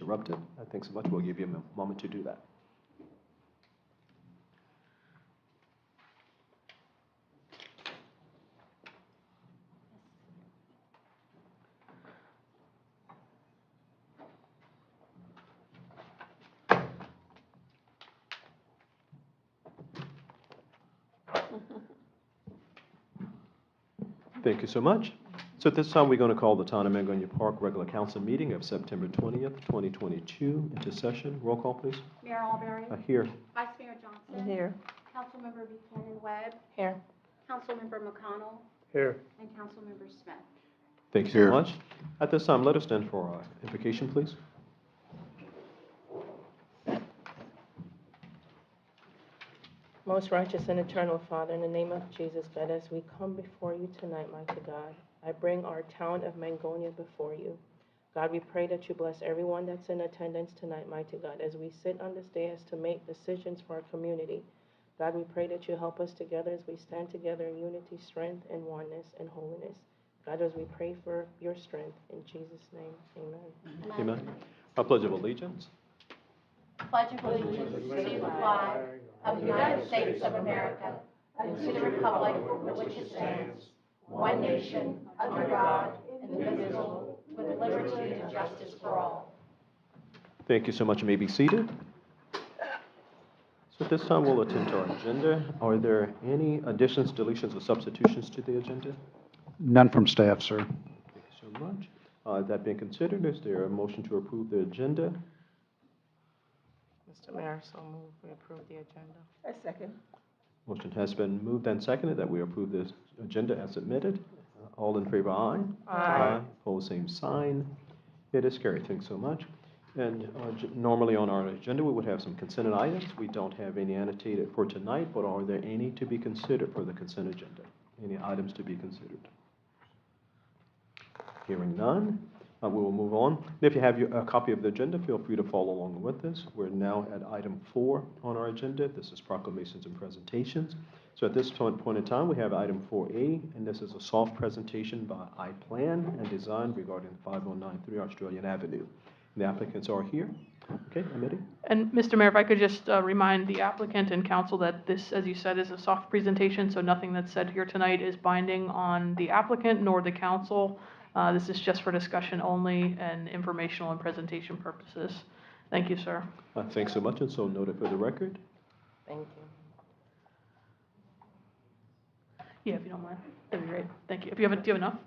uninterrupted. Thanks so much. We'll give you a moment to do that. Thank you so much. So at this time, we're going to call the Town of Mangonia Park regular council meeting of September 20th, 2022 into session. Roll call, please. Mayor Alberry. Here. Vice Mayor Johnson. Here. Councilmember Buchanan Webb. Here. Councilmember McConnell. Here. And Councilmember Smith. Thank you so much. At this time, let us stand for invocation, please. Most righteous and eternal Father, in the name of Jesus, God, as we come before you tonight, mighty God, I bring our town of Mangonia before you. God, we pray that you bless everyone that's in attendance tonight, mighty God, as we sit on this dais to make decisions for our community. God, we pray that you help us together as we stand together in unity, strength, and oneness and holiness. God, as we pray for your strength, in Jesus' name, amen. Amen. A pledge of allegiance. Pledge of allegiance to the flag of the United States of America and to the republic for which it stands, one nation, under God, indivisible, with liberty and justice for all. Thank you so much. You may be seated. So at this time, we'll attend to our agenda. Are there any additions, deletions, or substitutions to the agenda? None from staff, sir. Thank you so much. That being considered, is there a motion to approve the agenda? Mr. Mayor, so move we approve the agenda. I second. Motion has been moved and seconded that we approve this agenda as submitted. All in favor, aye. Aye. Opposed, same sign. It is carried. Thanks so much. And normally on our agenda, we would have some consent items. We don't have any annotated for tonight, but are there any to be considered for the consent agenda? Any items to be considered? Hearing none, we will move on. If you have a copy of the agenda, feel free to follow along with this. We're now at item 4 on our agenda. This is proclamations and presentations. So at this point in time, we have item 4A, and this is a soft presentation by iPlan and Design regarding 5093 Australian Avenue. The applicants are here. Okay, Amity? And Mr. Mayor, if I could just remind the applicant and council that this, as you said, is a soft presentation, so nothing that's said here tonight is binding on the applicant nor the council. This is just for discussion only and informational and presentation purposes. Thank you, sir. Thanks so much, and so noted for the record. Thank you. Yeah, if you don't mind, that'd be great. Thank you. Do you have enough?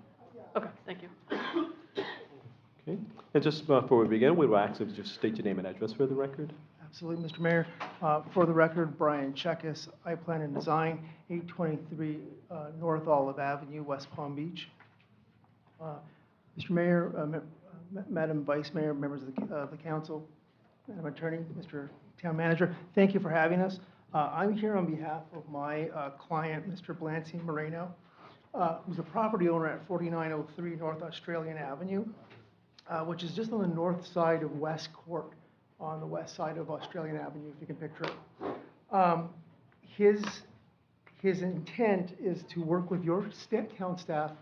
Okay, thank you. Okay, and just before we begin, we will ask if you just state your name and address for the record. Absolutely, Mr. Mayor. For the record, Brian Checkis, iPlan and Design, 823 North Olive Avenue, West Palm Beach. Mr. Mayor, Madam Vice Mayor, members of the council, Madam Attorney, Mr. Town Manager, thank you for having us. I'm here on behalf of my client, Mr. Blancy Moreno, who's a property owner at 4903 North Australian Avenue, which is just on the north side of West Court, on the west side of Australian Avenue, if you can picture it. His intent is to work with your town staff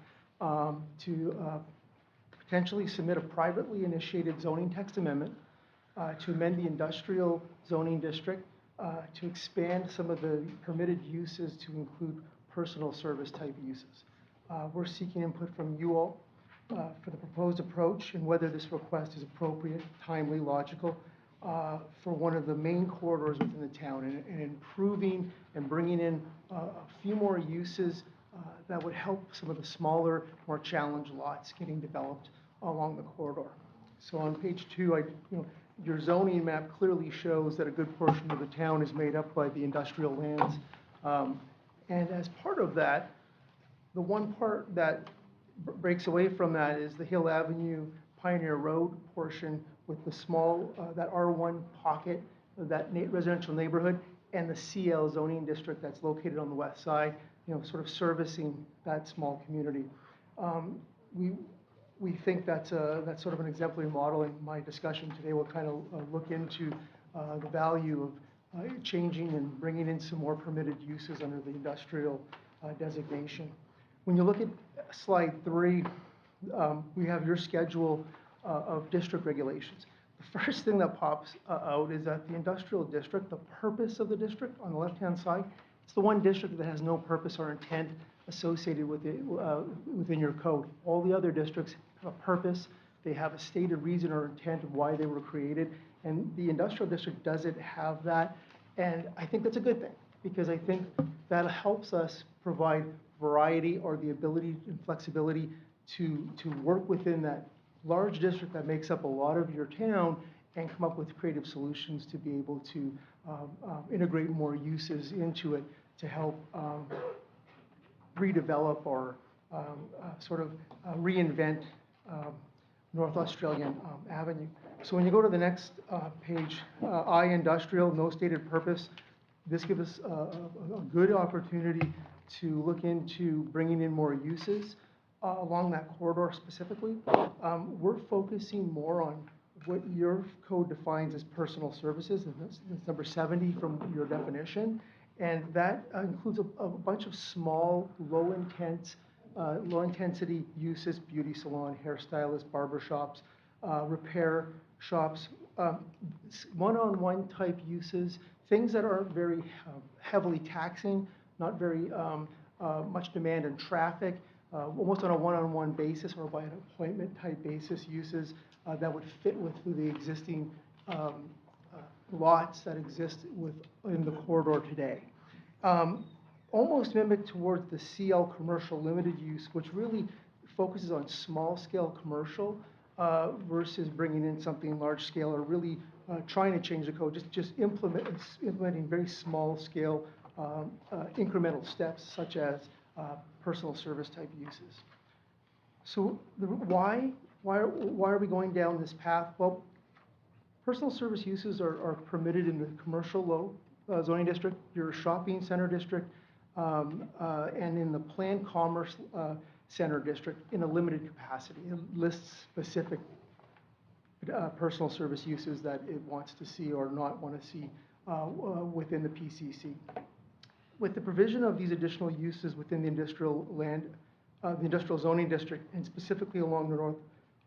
to potentially submit a privately initiated zoning text amendment to amend the industrial zoning district to expand some of the permitted uses to include personal service type uses. We're seeking input from you all for the proposed approach and whether this request is appropriate, timely, logical for one of the main corridors within the town and improving and bringing in a few more uses that would help some of the smaller, more challenged lots getting developed along the corridor. So on page 2, your zoning map clearly shows that a good portion of the town is made up by the industrial lands. And as part of that, the one part that breaks away from that is the Hill Avenue Pioneer Road portion with the small, that R1 pocket, that residential neighborhood, and the CL zoning district that's located on the west side, sort of servicing that small community. We think that's sort of an exemplary model, and my discussion today will kind of look into the value of changing and bringing in some more permitted uses under the industrial designation. When you look at slide 3, we have your schedule of district regulations. The first thing that pops out is that the industrial district, the purpose of the district on the left-hand side, it's the one district that has no purpose or intent associated with it within your code. All the other districts have a purpose, they have a stated reason or intent of why they were created, and the industrial district doesn't have that. And I think that's a good thing, because I think that helps us provide variety or the ability and flexibility to work within that large district that makes up a lot of your town and come up with creative solutions to be able to integrate more uses into it to help redevelop or reinvent North Australian Avenue. So when you go to the next page, I industrial, no stated purpose, this gives us a good opportunity to look into bringing in more uses along that corridor specifically. We're focusing more on what your code defines as personal services, and that's number 70 from your definition. And that includes a bunch of small, low-intensity uses: beauty salon, hairstylists, barber shops, repair shops, one-on-one type uses, things that are very heavily taxing, not very much demand in traffic, almost on a one-on-one basis or by an appointment type basis uses that would fit with the existing lots that exist in the corridor today. Almost mimic towards the CL commercial limited use, which really focuses on small scale commercial versus bringing in something large scale or really trying to change the code, just implementing very small scale incremental steps such as personal service type uses. So why are we going down this path? Well, personal service uses are permitted in the commercial low zoning district, your shopping center district, and in the planned commerce center district in a limited capacity. It lists specific personal service uses that it wants to see or not want to see within the PCC. With the provision of these additional uses within the industrial zoning district, and specifically along the North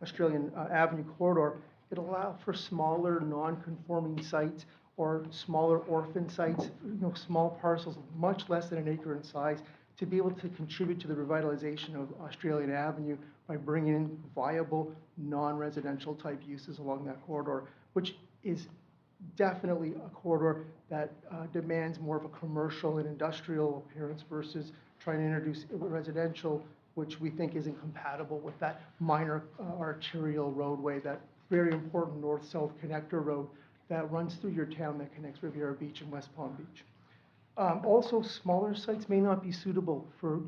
Australian Avenue corridor, it allows for smaller non-conforming sites or smaller orphan sites, small parcels, much less than an acre in size, to be able to contribute to the revitalization of Australian Avenue by bringing in viable non-residential type uses along that corridor, which is definitely a corridor that demands more of a commercial and industrial appearance versus trying to introduce residential, which we think isn't compatible with that minor arterial roadway, that very important north-south connector road that runs through your town that connects Riviera Beach and West Palm Beach. Also, smaller sites may not be suitable for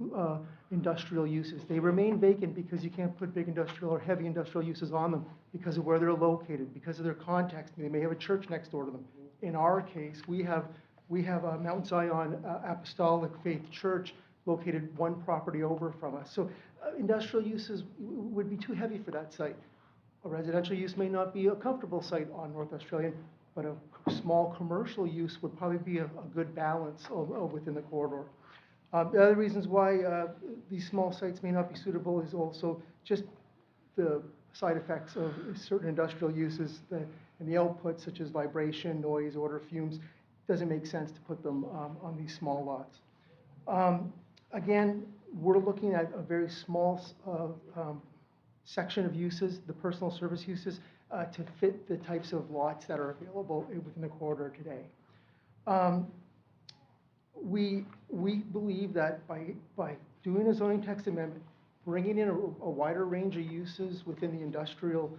industrial uses. They remain vacant because you can't put big industrial or heavy industrial uses on them because of where they're located, because of their context. They may have a church next door to them. In our case, we have a Mount Zion Apostolic Faith Church located one property over from us. So industrial uses would be too heavy for that site. A residential use may not be a comfortable site on North Australian, but a small commercial use would probably be a good balance within the corridor. The other reasons why these small sites may not be suitable is also just the side effects of certain industrial uses and the outputs such as vibration, noise, odor, fumes. Doesn't make sense to put them on these small lots. Again, we're looking at a very small section of uses, the personal service uses, to fit the types of lots that are available within the corridor today. We believe that by doing a zoning text amendment, bringing in a wider range of uses within the industrial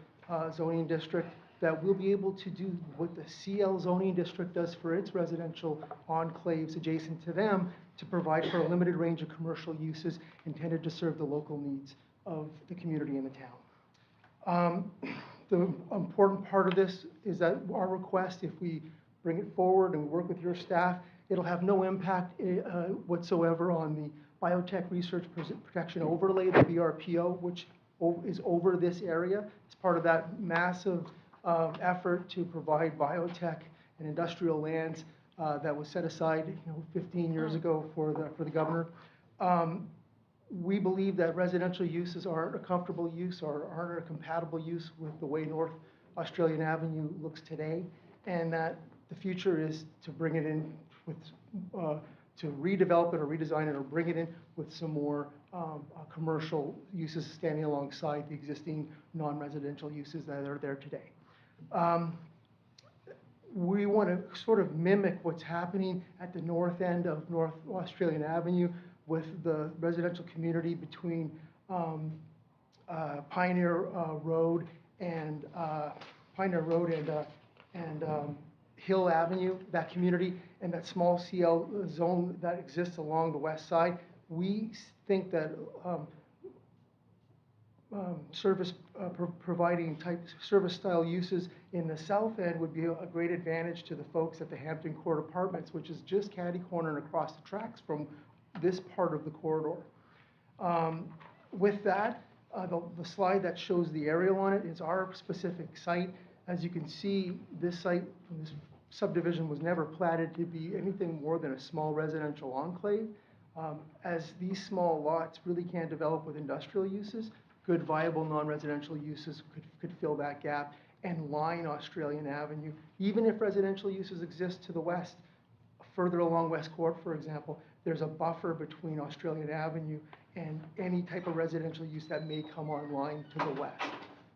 zoning district, that we'll be able to do what the CL zoning district does for its residential enclaves adjacent to them, to provide for a limited range of commercial uses intended to serve the local needs of the community and the town. The important part of this is that our request, if we bring it forward and work with your staff, it'll have no impact whatsoever on the Biotech Research Protection Overlay, the BRPO, which is over this area. It's part of that massive effort to provide biotech and industrial lands that was set aside 15 years ago for the governor. We believe that residential uses aren't a comfortable use or aren't a compatible use with the way North Australian Avenue looks today, and that the future is to bring it in with, to redevelop it or redesign it or bring it in with some more commercial uses standing alongside the existing non-residential uses that are there today. We want to sort of mimic what's happening at the north end of North Australian Avenue with the residential community between Pioneer Road and Hill Avenue, that community, and that small CL zone that exists along the west side. We think that providing type service style uses in the south end would be a great advantage to the folks at the Hampton Court Apartments, which is just catty corner and across the tracks from this part of the corridor. With that, the slide that shows the aerial on it is our specific site. As you can see, this site, this subdivision was never platted to be anything more than a small residential enclave. As these small lots really can't develop with industrial uses, good viable non-residential uses could fill that gap and line Australian Avenue. Even if residential uses exist to the west, further along West Court, for example, there's a buffer between Australian Avenue and any type of residential use that may come online to the west.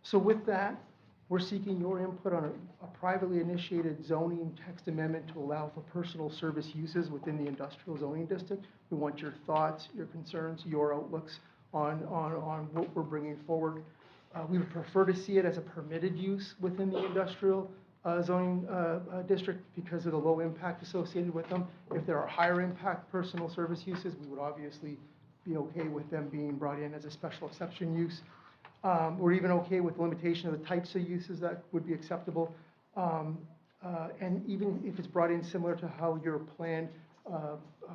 So with that, we're seeking your input on a privately initiated zoning text amendment to allow for personal service uses within the industrial zoning district. We want your thoughts, your concerns, your outlooks on what we're bringing forward. We would prefer to see it as a permitted use within the industrial zoning district because of the low impact associated with them. If there are higher impact personal service uses, we would obviously be okay with them being brought in as a special exception use. We're even okay with limitation of the types of uses that would be acceptable. And even if it's brought in similar to how your planned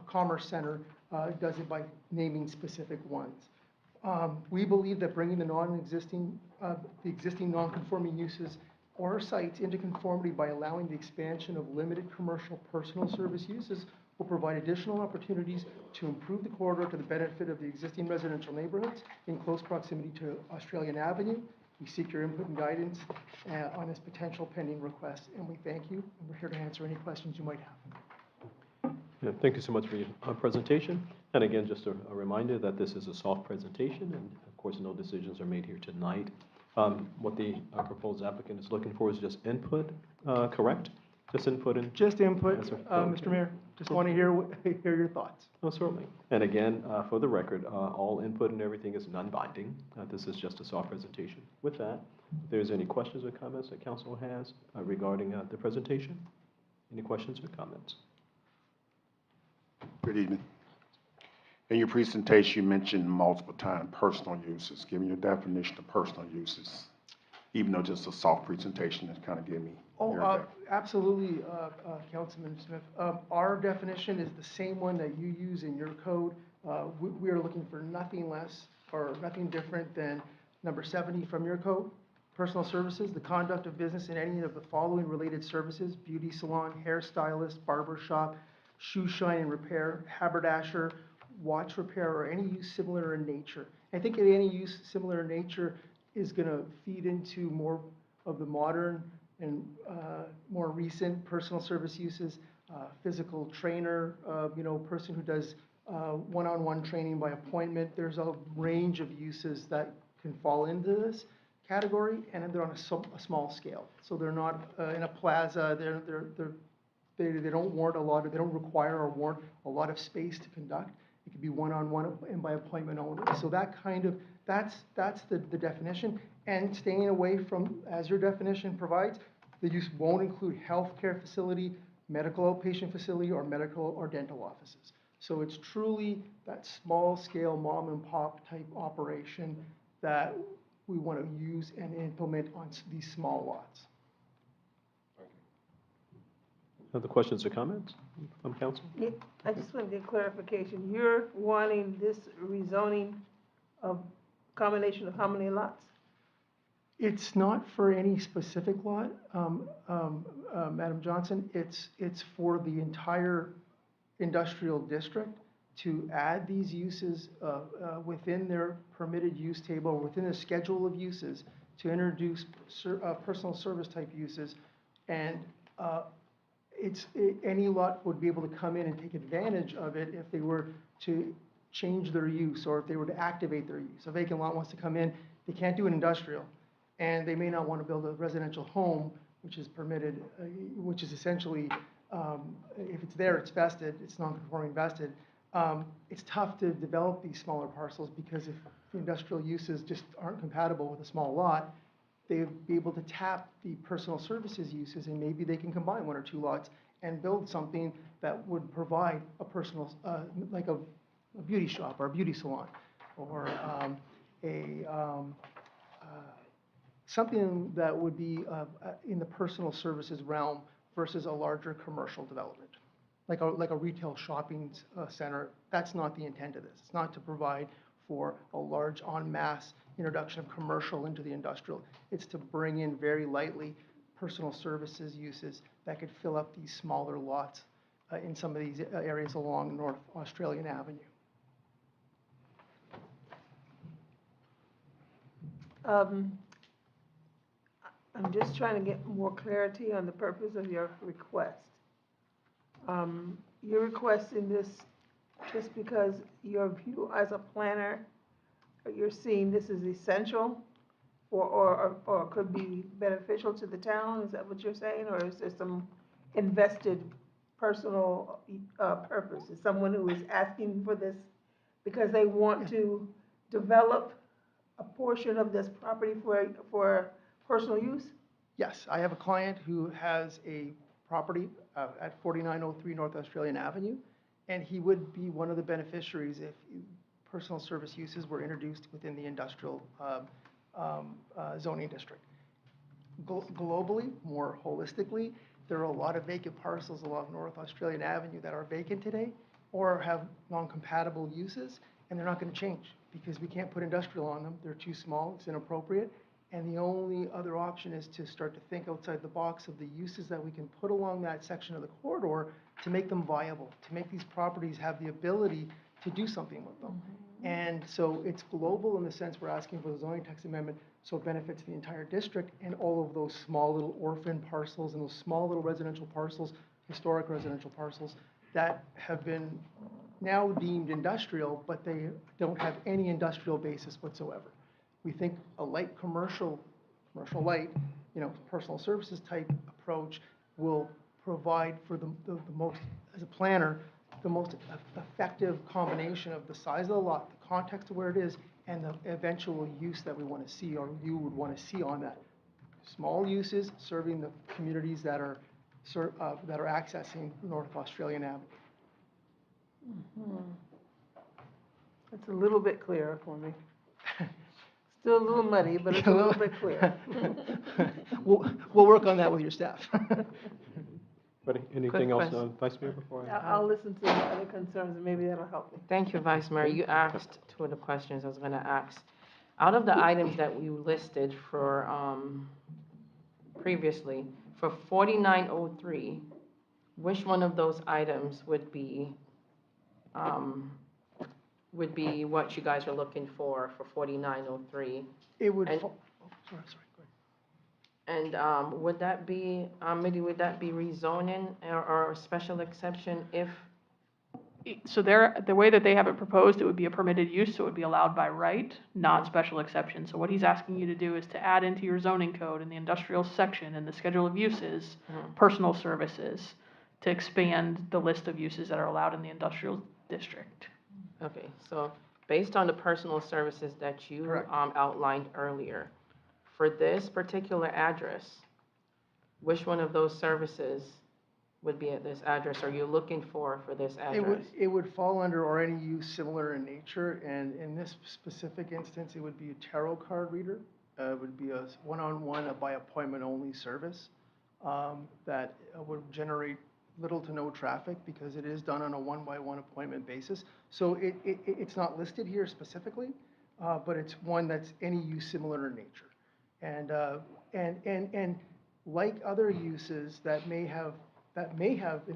commerce center does it by naming specific ones. We believe that bringing the existing non-conforming uses or sites into conformity by allowing the expansion of limited commercial personal service uses will provide additional opportunities to improve the corridor to the benefit of the existing residential neighborhoods in close proximity to Australian Avenue. We seek your input and guidance on this potential pending request, and we thank you, and we're here to answer any questions you might have. Yeah, thank you so much for your presentation. And again, just a reminder that this is a soft presentation, and of course, no decisions are made here tonight. What the proposed applicant is looking for is just input, correct? Just input and... Just input, Yes, sir. Mr. Mayor. Just want to hear your thoughts. Oh, certainly. And again, for the record, all input and everything is non-binding. This is just a soft presentation. With that, if there's any questions or comments that council has regarding the presentation, any questions or comments? Good evening. In your presentation, you mentioned multiple times personal uses. Give me your definition of personal uses, even though just a soft presentation is kind of giving me your definition. Absolutely, Councilman Smith. Our definition is the same one that you use in your code. We are looking for nothing less or nothing different than number 70 from your code. Personal services, the conduct of business in any of the following related services: beauty salon, hairstylist, barber shop, shoe shine and repair, haberdasher, watch repair, or any use similar in nature. I think any use similar in nature is going to feed into more of the modern and more recent personal service uses. Physical trainer, person who does one-on-one training by appointment. There's a range of uses that can fall into this category, and they're on a small scale. So they're not in a plaza. They don't warrant a lot. They don't require or warrant a lot of space to conduct. It could be one-on-one and by appointment only. So that's the definition. And staying away from, as your definition provides, the use won't include healthcare facility, medical outpatient facility, or medical or dental offices. So it's truly that small-scale mom-and-pop type operation that we want to use and implement on these small lots. Other questions or comments from council? Yeah, I just want to get clarification. You're wanting this rezoning of combination of how many lots? It's not for any specific lot, Madam Johnson. It's for the entire industrial district to add these uses within their permitted use table, within the schedule of uses, to introduce personal service type uses, and any lot would be able to come in and take advantage of it if they were to change their use or if they were to activate their use. A vacant lot wants to come in, they can't do an industrial, and they may not want to build a residential home, which is permitted, which is essentially, if it's there, it's vested, it's non-conforming vested. It's tough to develop these smaller parcels because if the industrial uses just aren't compatible with a small lot, they'd be able to tap the personal services uses, and maybe they can combine one or two lots and build something that would provide a personal, like a beauty shop or a beauty salon, or something that would be in the personal services realm versus a larger commercial development, like a retail shopping center. That's not the intent of this. It's not to provide for a large en masse introduction of commercial into the industrial. It's to bring in very lightly personal services uses that could fill up these smaller lots in some of these areas along North Australian Avenue. I'm just trying to get more clarity on the purpose of your request. You're requesting this just because your view as a planner, you're seeing this is essential or could be beneficial to the town? Is that what you're saying? Or is there some invested personal purpose? Is someone who is asking for this because they want to develop a portion of this property for personal use? Yes, I have a client who has a property at 4903 North Australian Avenue, and he would be one of the beneficiaries if personal service uses were introduced within the industrial zoning district. Globally, more holistically, there are a lot of vacant parcels along North Australian Avenue that are vacant today or have non-compatible uses, and they're not going to change because we can't put industrial on them. They're too small, it's inappropriate. And the only other option is to start to think outside the box of the uses that we can put along that section of the corridor to make them viable, to make these properties have the ability to do something with them. And so it's global in the sense we're asking for the zoning text amendment so it benefits the entire district and all of those small little orphan parcels and those small little residential parcels, historic residential parcels that have been now deemed industrial, but they don't have any industrial basis whatsoever. We think a light commercial light, personal services type approach will provide for the most, as a planner, the most effective combination of the size of the lot, the context of where it is, and the eventual use that we want to see or you would want to see on that. Small uses serving the communities that are accessing North Australian Avenue. It's a little bit clearer for me. Still a little muddy, but it's a little bit clear. We'll work on that with your staff. But anything else, question. Vice Mayor, before I? I'll listen to the other concerns and maybe that'll help me. Thank you, Vice Mayor. You asked two of the questions I was going to ask. Out of the items that we listed for previously, for 4903, which one of those items would be what you guys are looking for 4903? It would, And- sorry, go ahead. And would that be, maybe would that be rezoning or a special exception if, So the way that they have it proposed, it would be a permitted use, so it would be allowed by right, not special exception. So what he's asking you to do is to add into your zoning code in the industrial section in the schedule of uses, personal services, to expand the list of uses that are allowed in the industrial district. okay, so based on the personal services that you Correct. Outlined earlier, for this particular address, which one of those services would be at this address are you looking for this address? It would fall under or any use similar in nature, and in this specific instance, it would be a tarot card reader. It would be a one-on-one, a by appointment only service that would generate little to no traffic because it is done on a one-by-one appointment basis. So it's not listed here specifically, but it's one that's any use similar in nature. And like other uses that may have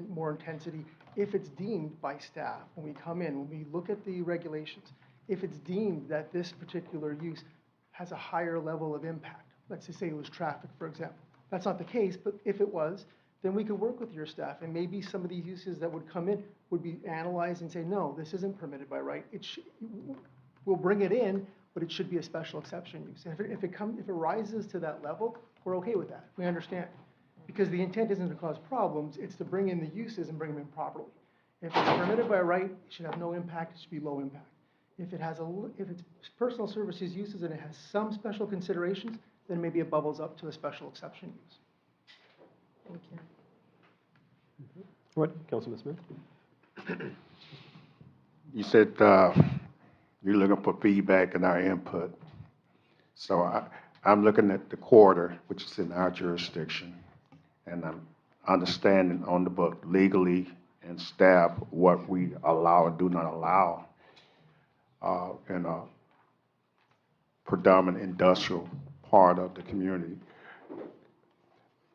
more intensity, if it's deemed by staff, when we come in, when we look at the regulations, if it's deemed that this particular use has a higher level of impact, let's just say it was traffic, for example. That's not the case, but if it was, then we could work with your staff, and maybe some of these uses that would come in would be analyzed and say, no, this isn't permitted by right. We'll bring it in, but it should be a special exception use. And if it rises to that level, we're okay with that. We understand. Because the intent isn't to cause problems, it's to bring in the uses and bring them in properly. If it's permitted by right, it should have no impact, it should be low impact. If it's personal services uses and it has some special considerations, then maybe it bubbles up to a special exception use. Thank you. All right, Councilman Smith? You said you're looking for feedback and our input. So I'm looking at the quarter, which is in our jurisdiction, and I'm understanding on the book legally and staff what we allow and do not allow in a predominant industrial part of the community.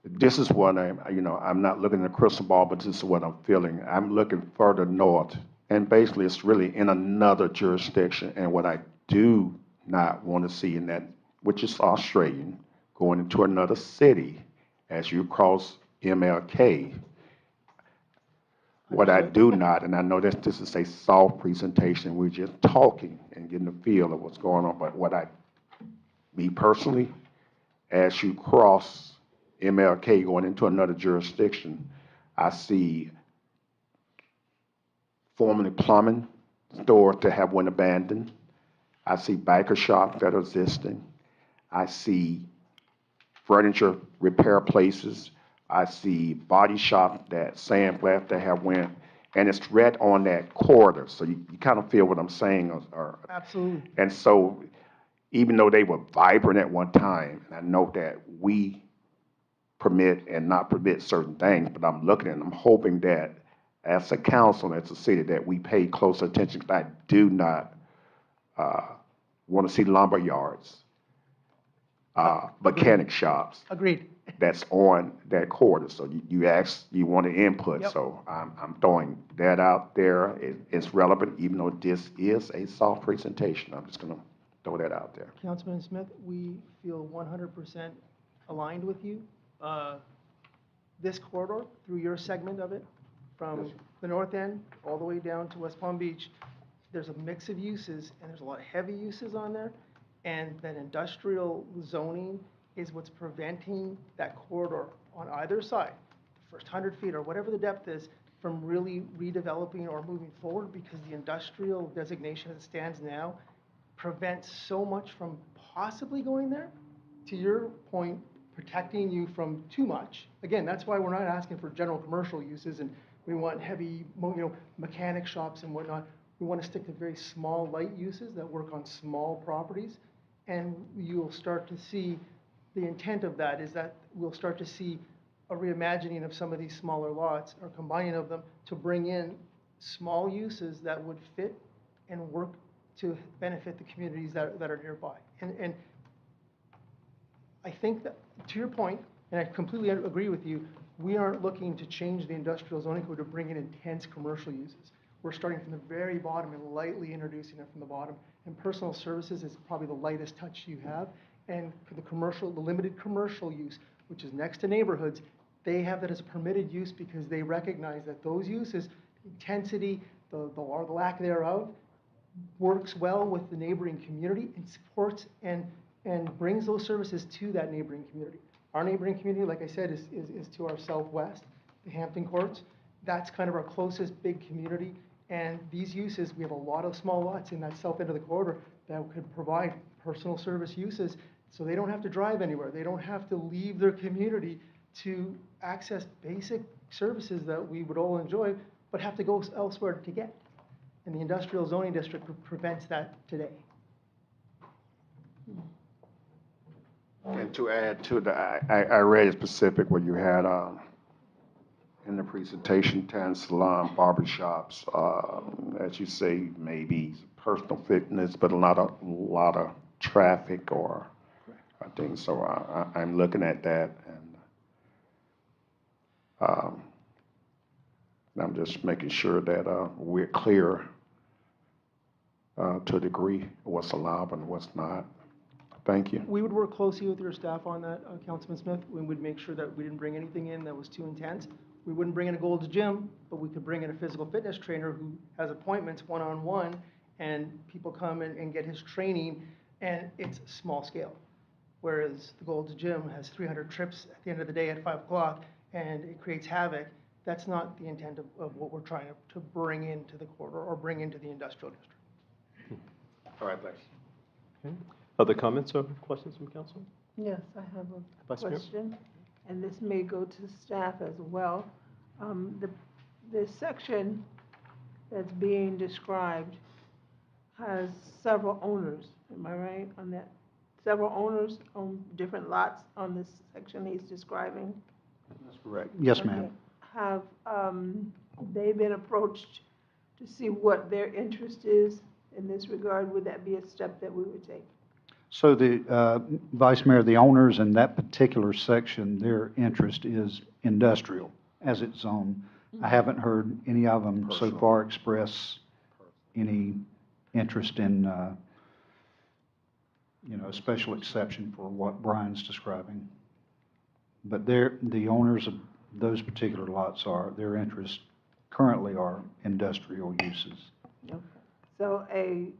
This is what I'm not looking at a crystal ball, but this is what I'm feeling. I'm looking further north, and basically it's really in another jurisdiction. And what I do not want to see in that, which is Australian, going into another city as you cross MLK. What I do not, and I know that this is a soft presentation, we're just talking and getting the feel of what's going on, but me personally, as you cross MLK going into another jurisdiction, I see formerly plumbing stores that have been abandoned. I see biker shops that are existing. I see furniture repair places. I see body shops that sandblast that have went, and it's right on that corridor. So you kind of feel what I'm saying. Absolutely. And so even though they were vibrant at one time, and I know that we permit and not permit certain things, but I'm looking at them, I'm hoping that as a council, as a city, that we pay close attention, because I do not want to see lumber yards, mechanic shops. Agreed. That's on that corridor. So you asked, you want to input, Yep. so I'm throwing that out there. It's relevant, even though this is a soft presentation. I'm just going to throw that out there. Councilman Smith, we feel 100% aligned with you. This corridor, through your segment of it, from the north end all the way down to West Palm Beach, there's a mix of uses, and there's a lot of heavy uses on there, and that industrial zoning is what's preventing that corridor on either side, the first 100 feet or whatever the depth is, from really redeveloping or moving forward, because the industrial designation as it stands now prevents so much from possibly going there. To your point, protecting you from too much. Again, that's why we're not asking for general commercial uses, and we want heavy, mechanic shops and whatnot. We want to stick to very small, light uses that work on small properties, and you'll start to see the intent of that is that we'll start to see a reimagining of some of these smaller lots or combining of them to bring in small uses that would fit and work to benefit the communities that are nearby. And I think that, to your point, and I completely agree with you, we aren't looking to change the industrial zoning code to bring in intense commercial uses. We're starting from the very bottom and lightly introducing it from the bottom. And personal services is probably the lightest touch you have. And for the limited commercial use, which is next to neighborhoods, they have that as a permitted use because they recognize that those uses, intensity, the lack thereof, works well with the neighboring community and supports and brings those services to that neighboring community. Our neighboring community, like I said, is to our southwest, the Hampton Courts. That's kind of our closest big community. And these uses, we have a lot of small lots in that south end of the corridor that could provide personal service uses, so they don't have to drive anywhere. They don't have to leave their community to access basic services that we would all enjoy, but have to go elsewhere to get. And the industrial zoning district prevents that today. And to add to that, I read a specific where you had in the presentation, tan salon, barbershops, as you say, maybe personal fitness, but a lot of traffic or things. So I'm looking at that, and I'm just making sure that we're clear to a degree what's allowed and what's not. Thank you. We would work closely with your staff on that, Councilman Smith. We would make sure that we didn't bring anything in that was too intense. We wouldn't bring in a Gold's Gym, but we could bring in a physical fitness trainer who has appointments one-on-one, and people come and get his training, and it's small scale. Whereas the Gold's Gym has 300 trips at the end of the day at 5 o'clock, and it creates havoc. That's not the intent of what we're trying to bring into the corridor or bring into the industrial district. All right, thanks. Okay. Other comments or questions from council? Yes, I have a Vice Mayor? question, and this may go to staff as well. The section that's being described has several owners, am I right on that? Several owners on different lots on this section he's describing? That's correct. Yes, ma'am. Okay. Have they been approached to see what their interest is in this regard? Would that be a step that we would take? So the Vice Mayor, the owners in that particular section, their interest is industrial as it's zoned. I haven't heard any of them so far express any interest in, a special exception for what Brian's describing. But the owners of those particular lots their interests currently are industrial uses. Okay. So a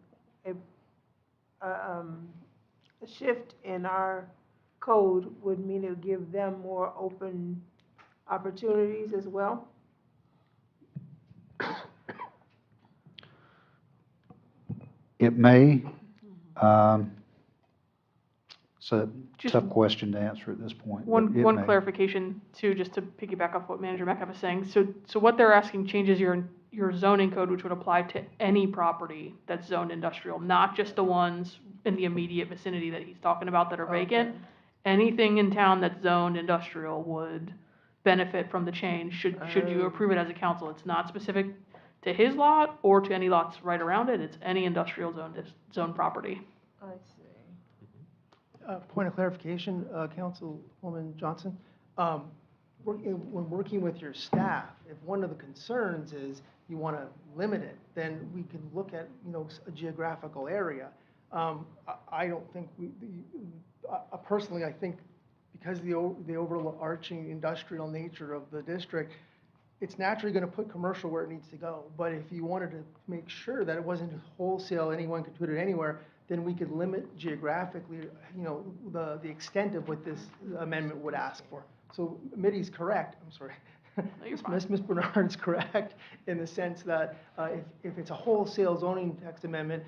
shift in our code would mean it would give them more open opportunities as well? It may. It's a Just tough question to answer at this point. but One it may. clarification too, just to piggyback off what Manager Metcalf was saying. So what they're asking changes your zoning code, which would apply to any property that's zoned industrial, not just the ones in the immediate vicinity that he's talking about that are vacant. Okay. Anything in town that's zoned industrial would benefit from the change, should you approve it as a council. It's not specific to his lot or to any lots right around it. It's any industrial zone property. I see. Point of clarification, Councilwoman Johnson. When working with your staff, if one of the concerns is you want to limit it, then we can look at, a geographical area. I don't think personally, I think because the overarching industrial nature of the district, it's naturally going to put commercial where it needs to go. But if you wanted to make sure that it wasn't wholesale, anyone could put it anywhere, then we could limit geographically, the extent of what this amendment would ask for. So Mitty's correct, I'm sorry. No, you're fine. Ms. Bernard's correct in the sense that if it's a wholesale zoning text amendment,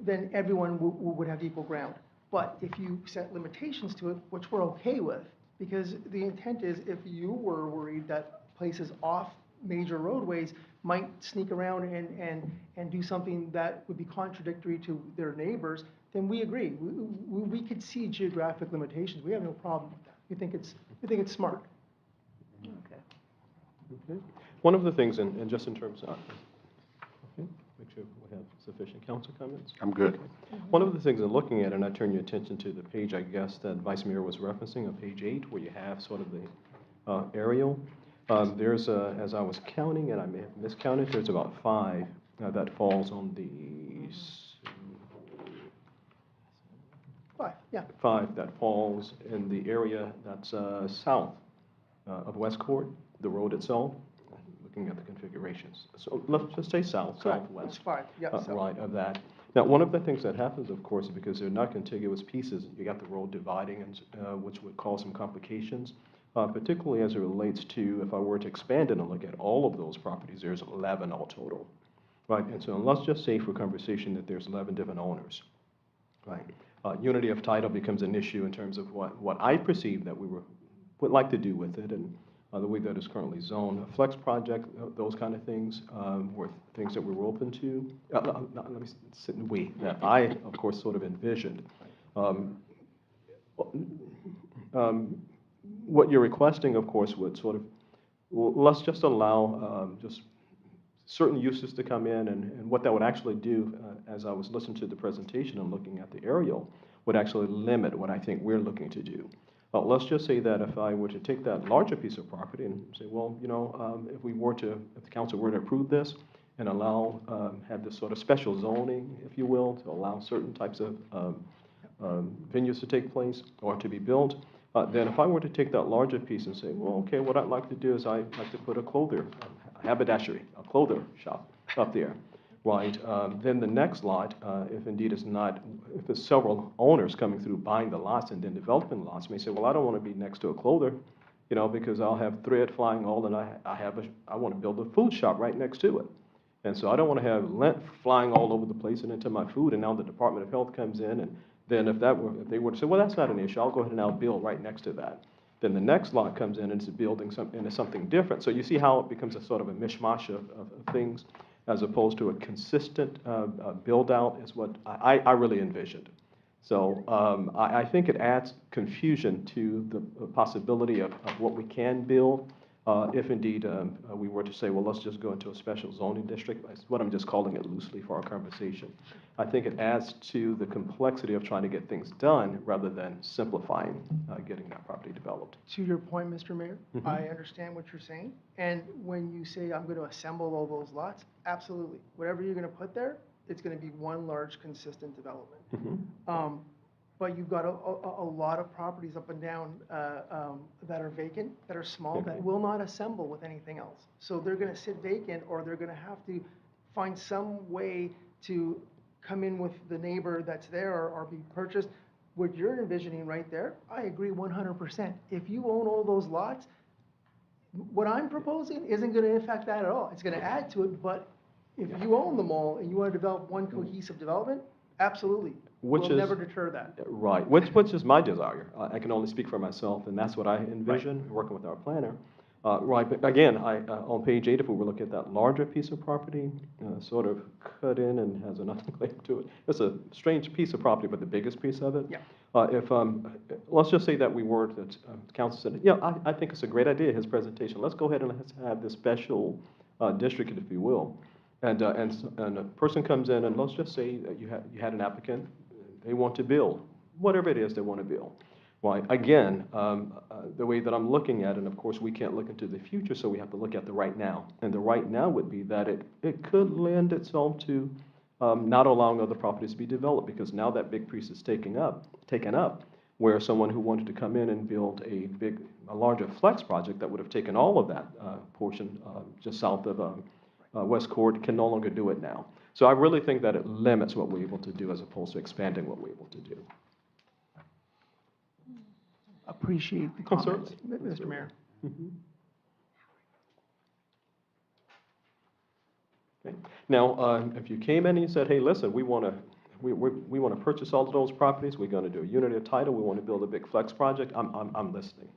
then everyone would have equal ground. But if you set limitations to it, which we're okay with, because the intent is if you were worried that places off major roadways might sneak around and do something that would be contradictory to their neighbors, then we agree. We could see geographic limitations. We have no problem with that. We think it's smart. Okay. Okay. One of the things, and just in terms of, okay, make sure we have sufficient council comments. I'm good. One of the things I'm looking at, and I turn your attention to the page, I guess, that Vice Mayor was referencing, on page 8, where you have sort of the aerial. There's, as I was counting, and I may have miscounted, there's about 5 that falls on the 5, yeah. 5 that falls in the area that's south of West Court, the road itself, looking at the configurations. So let's just say south, Correct. southwest. It's 5, yeah. so- Right, of that. Now, one of the things that happens, of course, because they're not contiguous pieces, you got the road dividing, and which would cause some complications, particularly as it relates to, if I were to expand it and look at all of those properties, there's 11 all total, right? And so let's just say for conversation that there's 11 different owners, right? Unity of title becomes an issue in terms of what I perceive that we would like to do with it, and the way that it's currently zoned. A flex project, those kind of things were things that we were open to. Let me sit in we, that I, of course, sort of envisioned. What you're requesting, of course, would sort of, let's just allow just certain uses to come in, and what that would actually do, as I was listening to the presentation and looking at the aerial, would actually limit what I think we're looking to do. Let's just say that if I were to take that larger piece of property and say, well, if the council were to approve this and allow, have this sort of special zoning, if you will, to allow certain types of venues to take place or to be built, then if I were to take that larger piece and say, well, okay, what I'd like to do is I'd like to put a haberdashery, a clothier shop up there, right? Then the next lot, if indeed it's not, if there's several owners coming through buying the lots and then developing lots, may say, well, I don't want to be next to a clothier, because I'll have thread flying all, and I want to build a food shop right next to it. And so I don't want to have lint flying all over the place and into my food, and now the Department of Health comes in, and then if they were to say, well, that's not an issue, I'll go ahead and I'll build right next to that. Then the next lot comes in and it's building into something different. So you see how it becomes a sort of a mishmash of things, as opposed to a consistent build out is what I really envisioned. So I think it adds confusion to the possibility of what we can build. If indeed we were to say, well, let's just go into a special zoning district, that's what I'm just calling it loosely for our conversation. I think it adds to the complexity of trying to get things done rather than simplifying getting that property developed. To your point, Mr. Mayor, I understand what you're saying. And when you say I'm going to assemble all those lots, absolutely. Whatever you're going to put there, it's going to be one large consistent development. But you've got a lot of properties up and down that are vacant, that are small, that will not assemble with anything else. So they're going to sit vacant, or they're going to have to find some way to come in with the neighbor that's there or be purchased. What you're envisioning right there, I agree 100%. If you own all those lots, what I'm proposing isn't going to affect that at all. It's going to add to it, but if you own them all and you want to develop one cohesive development, absolutely. We'll never deter that. Right, which is my desire. I can only speak for myself, and that's what I envision working with our planner. Right, but again, on page 8, if we were looking at that larger piece of property, sort of cut in and has another claim to it. It's a strange piece of property, but the biggest piece of it. Yeah. If let's just say that we were that council said, yeah, I think it's a great idea, his presentation. Let's go ahead and let's have this special district, if you will. And a person comes in, and let's just say that you had an applicant, they want to build, whatever it is they want to build. Right, again, the way that I'm looking at it, and of course we can't look into the future, so we have to look at the right now. And the right now would be that it could lend itself to not allowing other properties to be developed, because now that big piece is taken up, where someone who wanted to come in and build a larger flex project that would have taken all of that portion just south of West Court can no longer do it now. So I really think that it limits what we're able to do as opposed to expanding what we're able to do. Appreciate the Oh, comments, certainly. Mr. Mayor. Okay. Now, if you came in and you said, hey, listen, we want to purchase all of those properties, we're going to do a unity of title, we want to build a big flex project, I'm listening.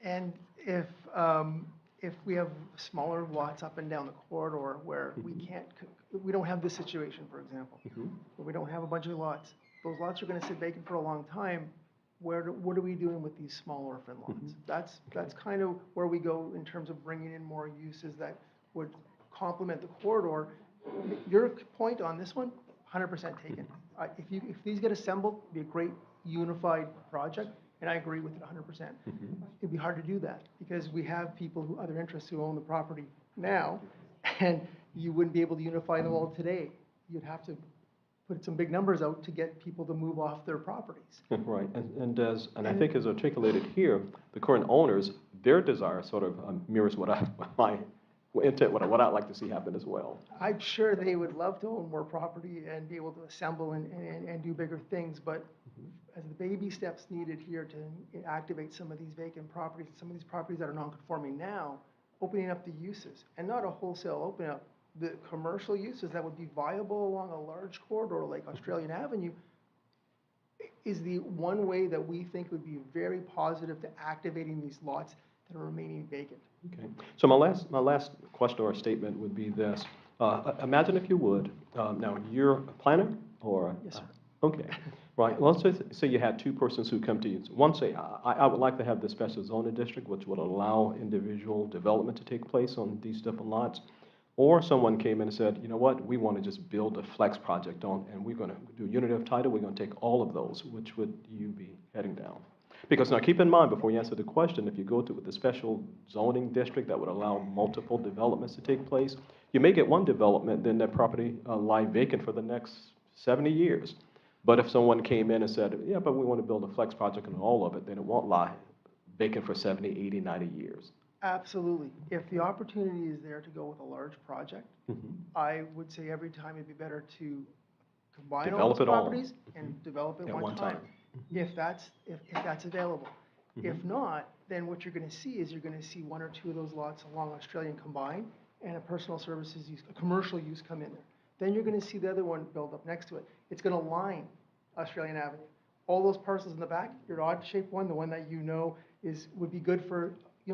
And if we have smaller lots up and down the corridor where we don't have this situation, for example, where we don't have a bunch of lots, those lots are going to sit vacant for a long time. What are we doing with these small orphan lots? That's kind of where we go in terms of bringing in more uses that would complement the corridor. Your point on this one, 100% taken. If these get assembled, it'd be a great unified project, and I agree with it 100%. It'd be hard to do that because we have people who other interests who own the property now, and you wouldn't be able to unify them all today. You'd have to put some big numbers out to get people to move off their properties. Right, and I think as articulated here, the current owners, their desire sort of mirrors my intent, what I'd like to see happen as well. I'm sure they would love to own more property and be able to assemble and do bigger things, but as the baby steps needed here to activate some of these vacant properties, some of these properties that are non-conforming now, opening up the uses, and not a wholesale opening up, the commercial uses that would be viable along a large corridor like Australian Avenue is the one way that we think would be very positive to activating these lots that are remaining vacant. Okay, so my last question or statement would be this. Imagine if you would, now you're a planner or? Yes, sir. Okay, right, let's just say you had two persons who come to you. One say, I would like to have this special zoning district which would allow individual development to take place on these different lots. Or someone came in and said, you know what, we want to just build a flex project on, and we're going to do unity of title, we're going to take all of those. Which would you be heading down? Because now keep in mind, before you answer the question, if you go to with the special zoning district that would allow multiple developments to take place, you may get one development, then that property lie vacant for the next 70 years. But if someone came in and said, yeah, but we want to build a flex project on all of it, then it won't lie vacant for 70, 80, 90 years. Absolutely. If the opportunity is there to go with a large project, Mhm. I would say every time it'd be better to combine all Develop those it all. properties and develop it At one one time, time. if that's available. If Mhm. not, then what you're gonna see is you're gonna see one or two of those lots along Australian combined and a personal services use, a commercial use come in there. Then you're gonna see the other one build up next to it. It's gonna line Australian Avenue. All those parcels in the back, your odd shaped one, the one that you know would be good for,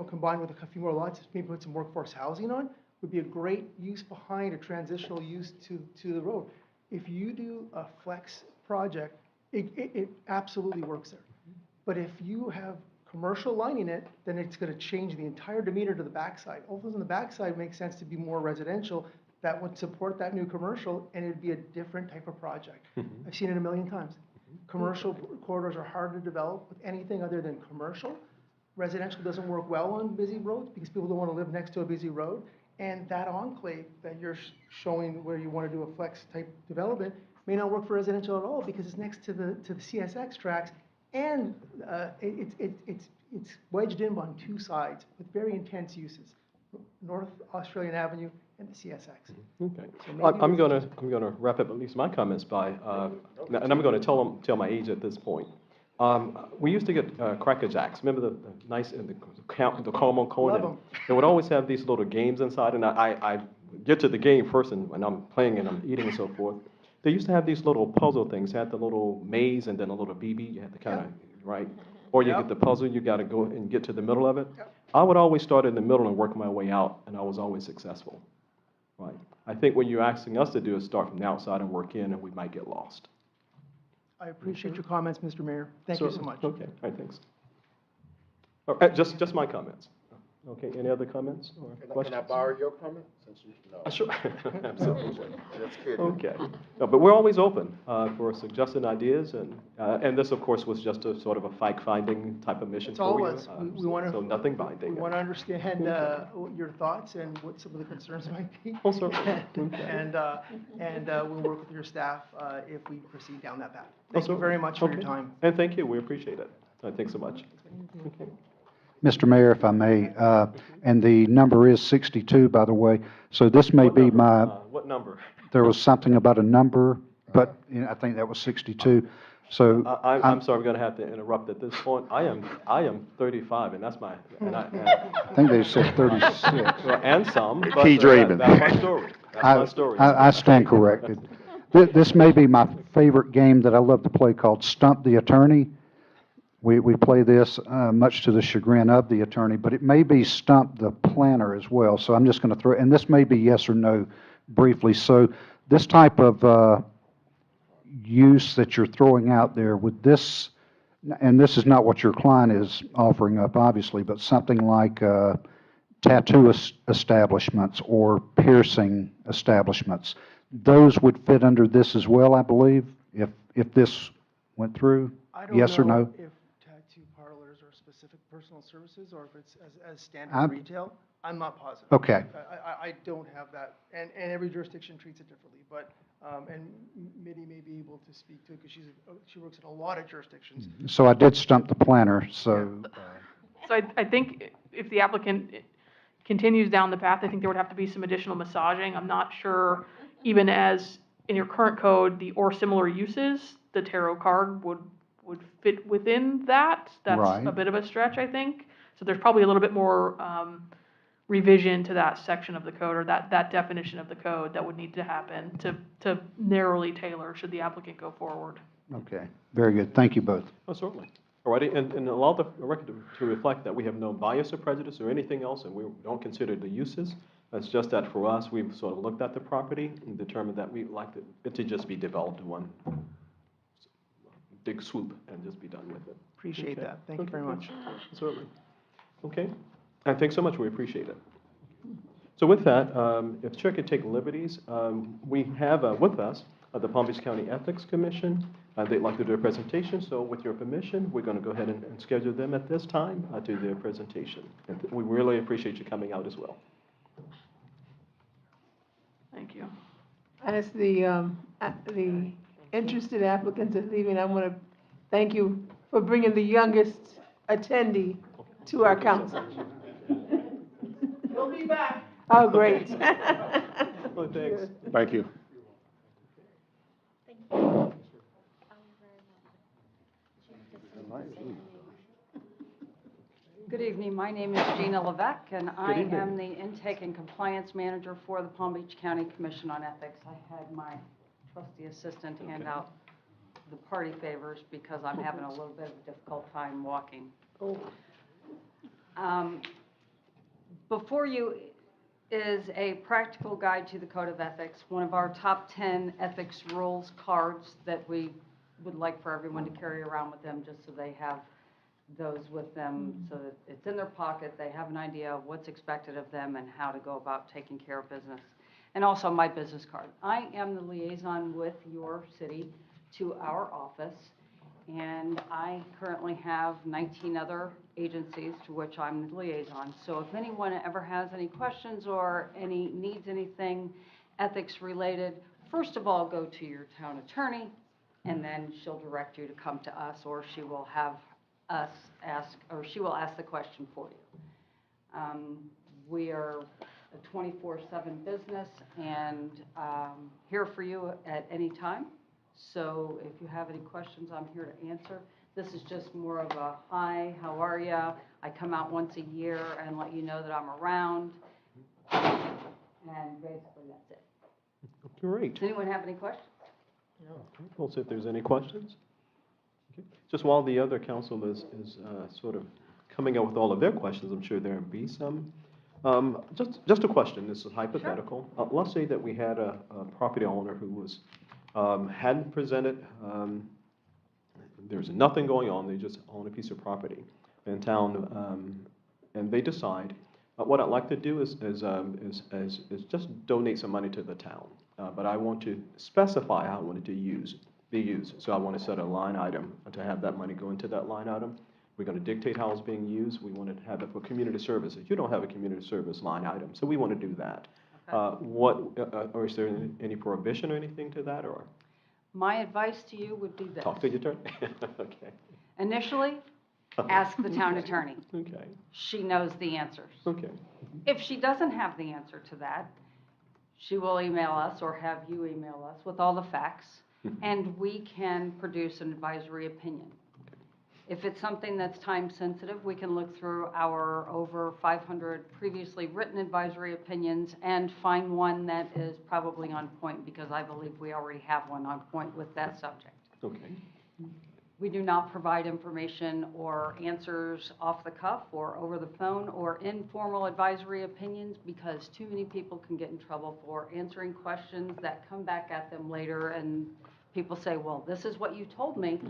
combined with a few more lots, maybe put some workforce housing on, would be a great use behind a transitional use to the road. If you do a flex project, it absolutely works there. But if you have commercial lining it, then it's gonna change the entire demeanor to the backside. All those on the backside make sense to be more residential, that would support that new commercial, and it'd be a different type of project. I've seen it a million times. Commercial corridors are hard to develop with anything other than commercial. Residential doesn't work well on busy roads because people don't want to live next to a busy road. And that enclave that you're showing where you want to do a flex type development may not work for residential at all because it's next to the CSX tracks, and it's wedged in on two sides with very intense uses, North Australian Avenue and the CSX. Okay. So maybe I'm with- gonna wrap up at least my comments by, and I'm gonna tell my age at this point. We used to get Cracker Jacks. Remember the nice, the caramel cone? Love And 'em. they would always have these little games inside, and I get to the game first, and when I'm playing and I'm eating and so forth. They used to have these little puzzle things. Had the little maze and then a little BB. You had to kind of, right? Or you Yep. get the puzzle, you got to go and get to the middle of it. Yep. I would always start in the middle and work my way out, and I was always successful. Right. I think what you're asking us to do is start from the outside and work in, and we might get lost. I appreciate your comments, Mr. Mayor. Thank you so much. Okay, all right, thanks. Just my comments. Okay, any other comments or questions? Can I borrow your comment? Since you know. Sure, absolutely. Just kidding. Okay, no, but we're always open for suggesting ideas, and this, of course, was just a sort of a fact-finding type of mission It's all for of you. us. We want to. So nothing binding. We want to understand your thoughts and what some of the concerns might be. Oh, certainly. Okay. And we'll work with your staff if we proceed down that path. Oh, Thank you certainly. very much for your Okay. time. And thank you, we appreciate it. Thanks so much. Okay. Mr. Mayor, if I may, and the number is 62, by the way, so this may What be number? my, What number? there was something about a number, but I think that was 62. So I'm sorry, I'm going to have to interrupt at this point. I am 35, and that's my, I think they said 36. well, and some, but Keep dreaming. that's my story. That's my story. I stand corrected. This may be my favorite game that I love to play called Stump the Attorney. We play this much to the chagrin of the attorney, but it may be Stump the Planner as well. So I'm just going to throw, and this may be yes or no briefly. So this type of use that you're throwing out there, with this, and this is not what your client is offering up, obviously, but something like tattoo establishments or piercing establishments, those would fit under this as well, I believe, if this went through? I don't Yes or know no? if tattoo parlors are specific personal services or if it's as standard I'm- retail. I'm not positive. Okay. I don't have that, and every jurisdiction treats it differently, but, and Mitty may be able to speak to it because she works in a lot of jurisdictions. So I did stump the planner, so, So I think if the applicant continues down the path, I think there would have to be some additional massaging. I'm not sure, even as in your current code, the or similar uses, the tarot card would fit within that. That's Right. a bit of a stretch, I think. So there's probably a little bit more revision to that section of the code, or that definition of the code that would need to happen to narrowly tailor should the applicant go forward. okay, very good. Thank you both. Oh, certainly. All righty, and allow the record to reflect that we have no bias or prejudice or anything else, and we don't consider the uses. It's just that for us, we've sort of looked at the property and determined that we'd like it to just be developed in one big swoop and just be done with it. Appreciate Okay. that. Thank you very Okay, much. certainly. Okay, and thanks so much, we appreciate it. So with that, if the chair could take liberties, we have with us the Palm Beach County Ethics Commission. They'd like to do a presentation, so with your permission, we're going to go ahead and schedule them at this time to do their presentation. And we really appreciate you coming out as well. Thank you. As the interested applicants are leaving, I want to thank you for bringing the youngest attendee to our council. We'll be back. Oh, great. Well, thanks. Thank you. Good evening. My name is Gina Levesque, and I Good evening. am the Intake and Compliance Manager for the Palm Beach County Commission on Ethics. I had my trusty assistant hand out the party favors because I'm having a little bit of a difficult time walking. Before you is a practical guide to the Code of Ethics, one of our top 10 ethics rules cards that we would like for everyone to carry around with them, just so they have those with them, so that it's in their pocket, they have an idea of what's expected of them and how to go about taking care of business. And also my business card. I am the liaison with your city to our office, and I currently have 19 other agencies to which I'm the liaison. So if anyone ever has any questions or needs anything ethics related, first of all, go to your town attorney, and then she'll direct you to come to us, or she will have us ask, or she will ask the question for you. We are a 24/7 business and here for you at any time. So if you have any questions, I'm here to answer. This is just more of a, hi, how are ya? I come out once a year and let you know that I'm around. And basically that's it. Great. Does anyone have any questions? Okay, we'll see if there's any questions. Okay. Just while the other council is sort of coming up with all of their questions, I'm sure there'll be some. Just a question, this is hypothetical. Sure. Let's say that we had a property owner who was, hadn't presented, there's nothing going on, they just own a piece of property in town, and they decide, what I'd like to do is just donate some money to the town. But I want to specify how I want it to be used. So I want to set a line item to have that money go into that line item. We're going to dictate how it's being used. We want to have it for community services. You don't have a community service line item, so we want to do that. Okay. Or is there any prohibition or anything to that, or? My advice to you would be this. Talk to your attorney. Okay. Initially, ask the town attorney. Okay. She knows the answers. Okay. If she doesn't have the answer to that, she will email us or have you email us with all the facts, and we can produce an advisory opinion. If it's something that's time sensitive, we can look through our over 500 previously written advisory opinions and find one that is probably on point, because I believe we already have one on point with that subject. Okay. We do not provide information or answers off the cuff or over the phone or informal advisory opinions, because too many people can get in trouble for answering questions that come back at them later, and people say, well, this is what you told me,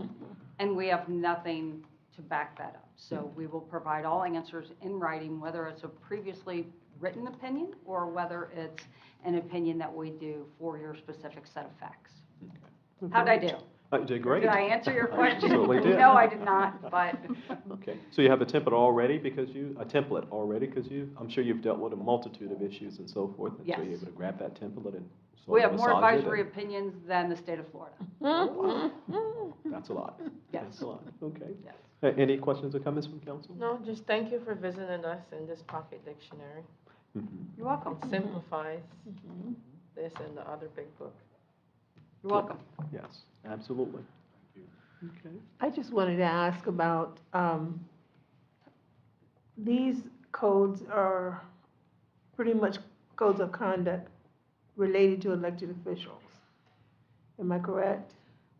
and we have nothing to back that up. So we will provide all answers in writing, whether it's a previously written opinion or whether it's an opinion that we do for your specific set of facts. Okay. How'd I do? You did great. Did I answer your question? Absolutely did. No, I did not, but. Okay, so you have a template already I'm sure you've dealt with a multitude of issues and so forth, and so Yes. you're able to grab that template and sort We of have more massage it advisory and- opinions than the state of Florida. Oh, wow. That's a lot. Yes. That's a lot, okay. Yes. Any questions or comments from council? No, just thank you for visiting us in this pocket dictionary. Mhm. You're welcome. It simplifies this and the other big book. You're welcome. Yes, absolutely. Okay. I just wanted to ask about, these codes are pretty much codes of conduct related to elected officials. Am I correct?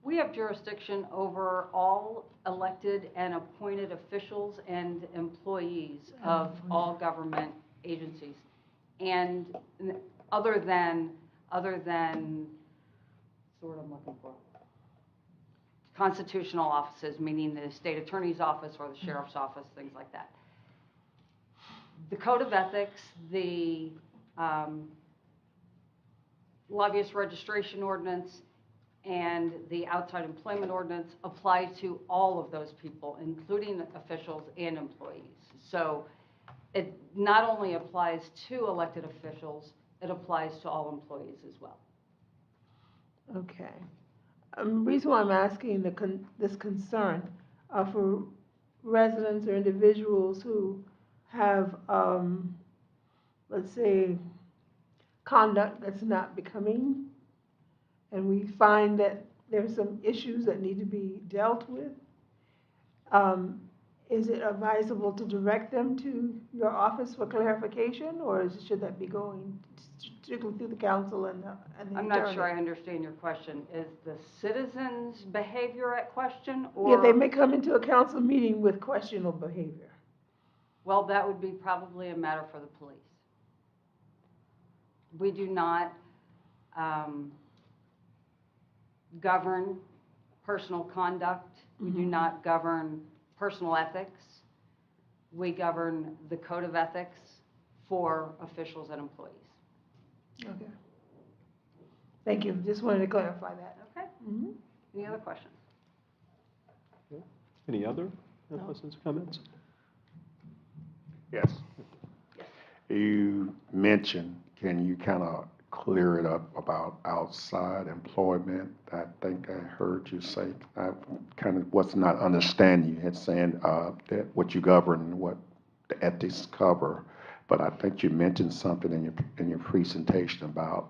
We have jurisdiction over all elected and appointed officials and employees of all government agencies. And other than, sort of I'm looking for, constitutional offices, meaning the state attorney's office or the sheriff's office, things like that. The Code of Ethics, the lobbyist registration ordinance, and the outside employment ordinance apply to all of those people, including officials and employees. So it not only applies to elected officials, it applies to all employees as well. Okay. reason why I'm asking this concern, for residents or individuals who have, let's say, conduct that's not becoming, and we find that there's some issues that need to be dealt with, is it advisable to direct them to your office for clarification, or should that be going strictly through the council and the I'm attorney? not sure I understand your question. Is the citizens' behavior at question, Yeah, or? they may come into a council meeting with questionable behavior. Well, that would be probably a matter for the police. We do not govern personal conduct. We do not govern personal ethics. We govern the code of ethics for officials and employees. Okay. Thank you, just wanted to clarify that. Okay? Mhm. Any other questions? Any other questions or comments? Yes. You mentioned, can you kind of clear it up about outside employment? I think I heard you say, I kind of was not understanding. You had saying that what you govern, what the ethics cover, but I think you mentioned something in your presentation about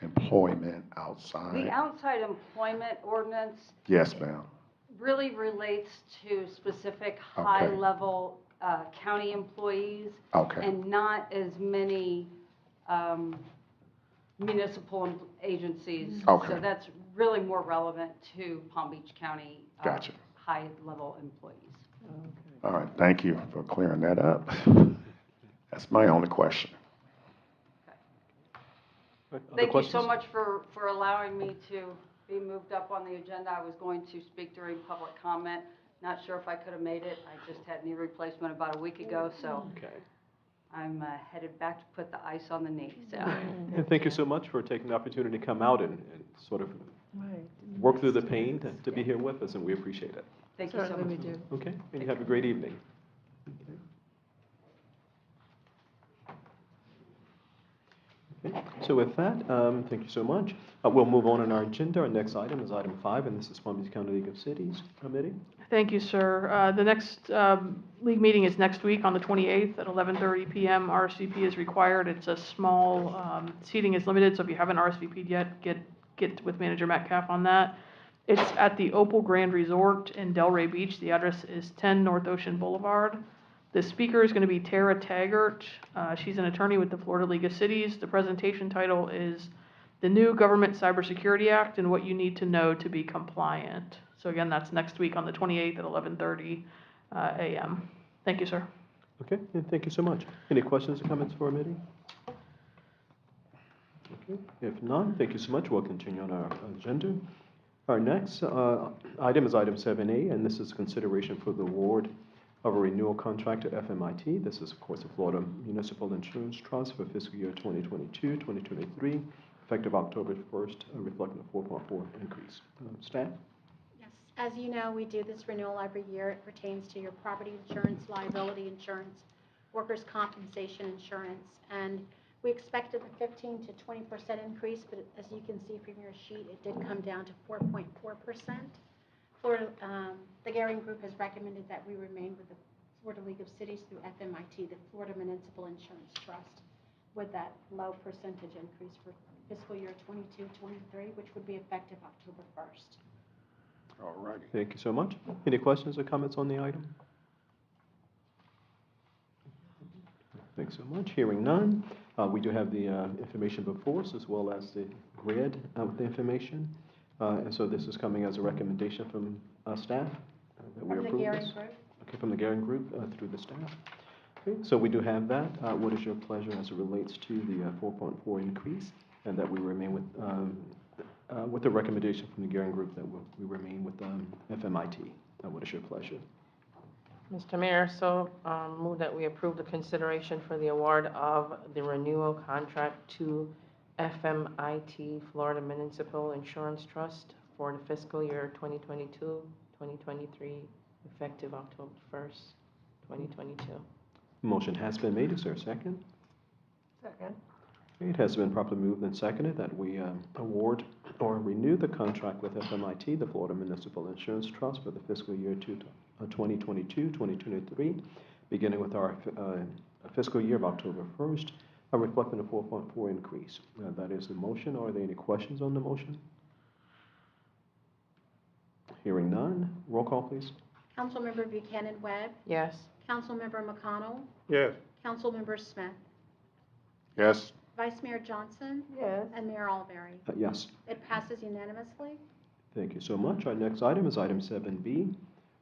employment outside. The outside employment ordinance Yes, ma'am. really relates to specific Okay. high-level county employees Okay. and not as many municipal agencies. Okay. So that's really more relevant to Palm Beach County Gotcha. high-level employees. All right, thank you for clearing that up. That's my only question. Other Thank you questions? so much for allowing me to be moved up on the agenda. I was going to speak during public comment. Not sure if I could have made it. I just had knee replacement about a week ago, so Okay. I'm headed back to put the ice on the knee, so. And thank you so much for taking the opportunity to come out and sort of Right. work through the pain to be here with us, and we appreciate it. Thank you so Certainly much. we do. Okay, and you have a great evening. Okay, so with that, thank you so much. We'll move on in our agenda. Our next item is item 5, and this is Palm Beach County League of Cities Committee. Thank you, sir. The next league meeting is next week on the 28th at 11:30 PM. RSVP is required. It's a small, seating is limited, so if you haven't RSVP'd yet, get with Manager Metcalf on that. It's at the Opal Grand Resort in Delray Beach. The address is 10 North Ocean Boulevard. The speaker is going to be Tara Taggart. She's an attorney with the Florida League of Cities. The presentation title is The New Government Cybersecurity Act and What You Need to Know to Be Compliant. So again, that's next week on the 28th at 11:30 a.m. Thank you, sir. Okay, and thank you so much. Any questions or comments for our meeting? Okay, if none, thank you so much. We'll continue on our agenda. Our next item is item 7A, and this is consideration for the award of a renewal contract to FMIT. This is, of course, the Florida Municipal Insurance Trust for fiscal year 2022-2023, effective October 1st, reflecting a 4.4 increase. Staff? Yes, as you know, we do this renewal every year. It pertains to your property insurance, liability insurance, workers' compensation insurance, and we expected a 15 to 20% increase, but as you can see from your sheet, it did come down to 4.4%. Florida, the Garing Group has recommended that we remain with the Florida League of Cities through FMIT, the Florida Municipal Insurance Trust, with that low percentage increase for fiscal year 22-23, which would be effective October 1st. All righty. Thank you so much. Any questions or comments on the item? Thanks so much. Hearing none, we do have the information before us as well as the grid with the information. And so this is coming as a recommendation from staff that we From the approve Garing this. Group. Okay, from the Garing Group through the staff. Okay, so we do have that. What is your pleasure as it relates to the 4.4 increase, and that we remain with the recommendation from the Garing Group that we remain with FMIT? What is your pleasure? Mr. Mayor, so move that we approve the consideration for the award of the renewal contract to FMIT, Florida Municipal Insurance Trust, for the fiscal year 2022-2023, effective October 1st, 2022. Motion has been made. Is there a second? Second. It has been properly moved and seconded that we award or renew the contract with FMIT, the Florida Municipal Insurance Trust, for the fiscal year 2022-2023, beginning with our fiscal year of October 1st, reflecting a 4.4 increase. That is the motion. Are there any questions on the motion? Hearing none. Roll call, please. Councilmember Buchanan Webb, Yes. Councilmember McConnell, Yes. Councilmember Smith, Yes. Vice Mayor Johnson, Yes. and Mayor Alberry. Yes. It passes unanimously. Thank you so much. Our next item is item 7B,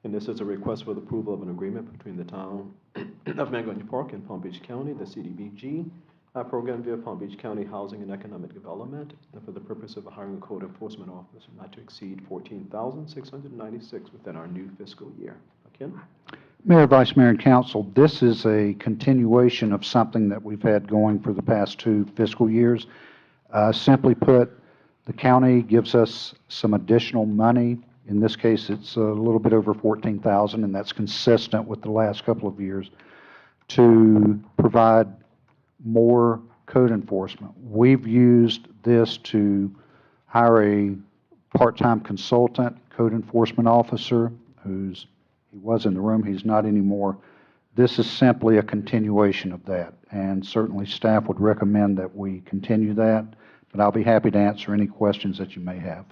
and this is a request for the approval of an agreement between the town of Mangonia Park and Palm Beach County, the CDBG program via Palm Beach County Housing and Economic Development, for the purpose of hiring a code enforcement officer not to exceed $14,696 within our new fiscal year. Ken? Mayor, Vice Mayor, and Council, this is a continuation of something that we've had going for the past 2 fiscal years. Simply put, the county gives us some additional money. In this case, it's a little bit over $14,000, and that's consistent with the last couple of years, to provide more code enforcement. We've used this to hire a part-time consultant, code enforcement officer, he was in the room, he's not anymore. This is simply a continuation of that, and certainly staff would recommend that we continue that, but I'll be happy to answer any questions that you may have.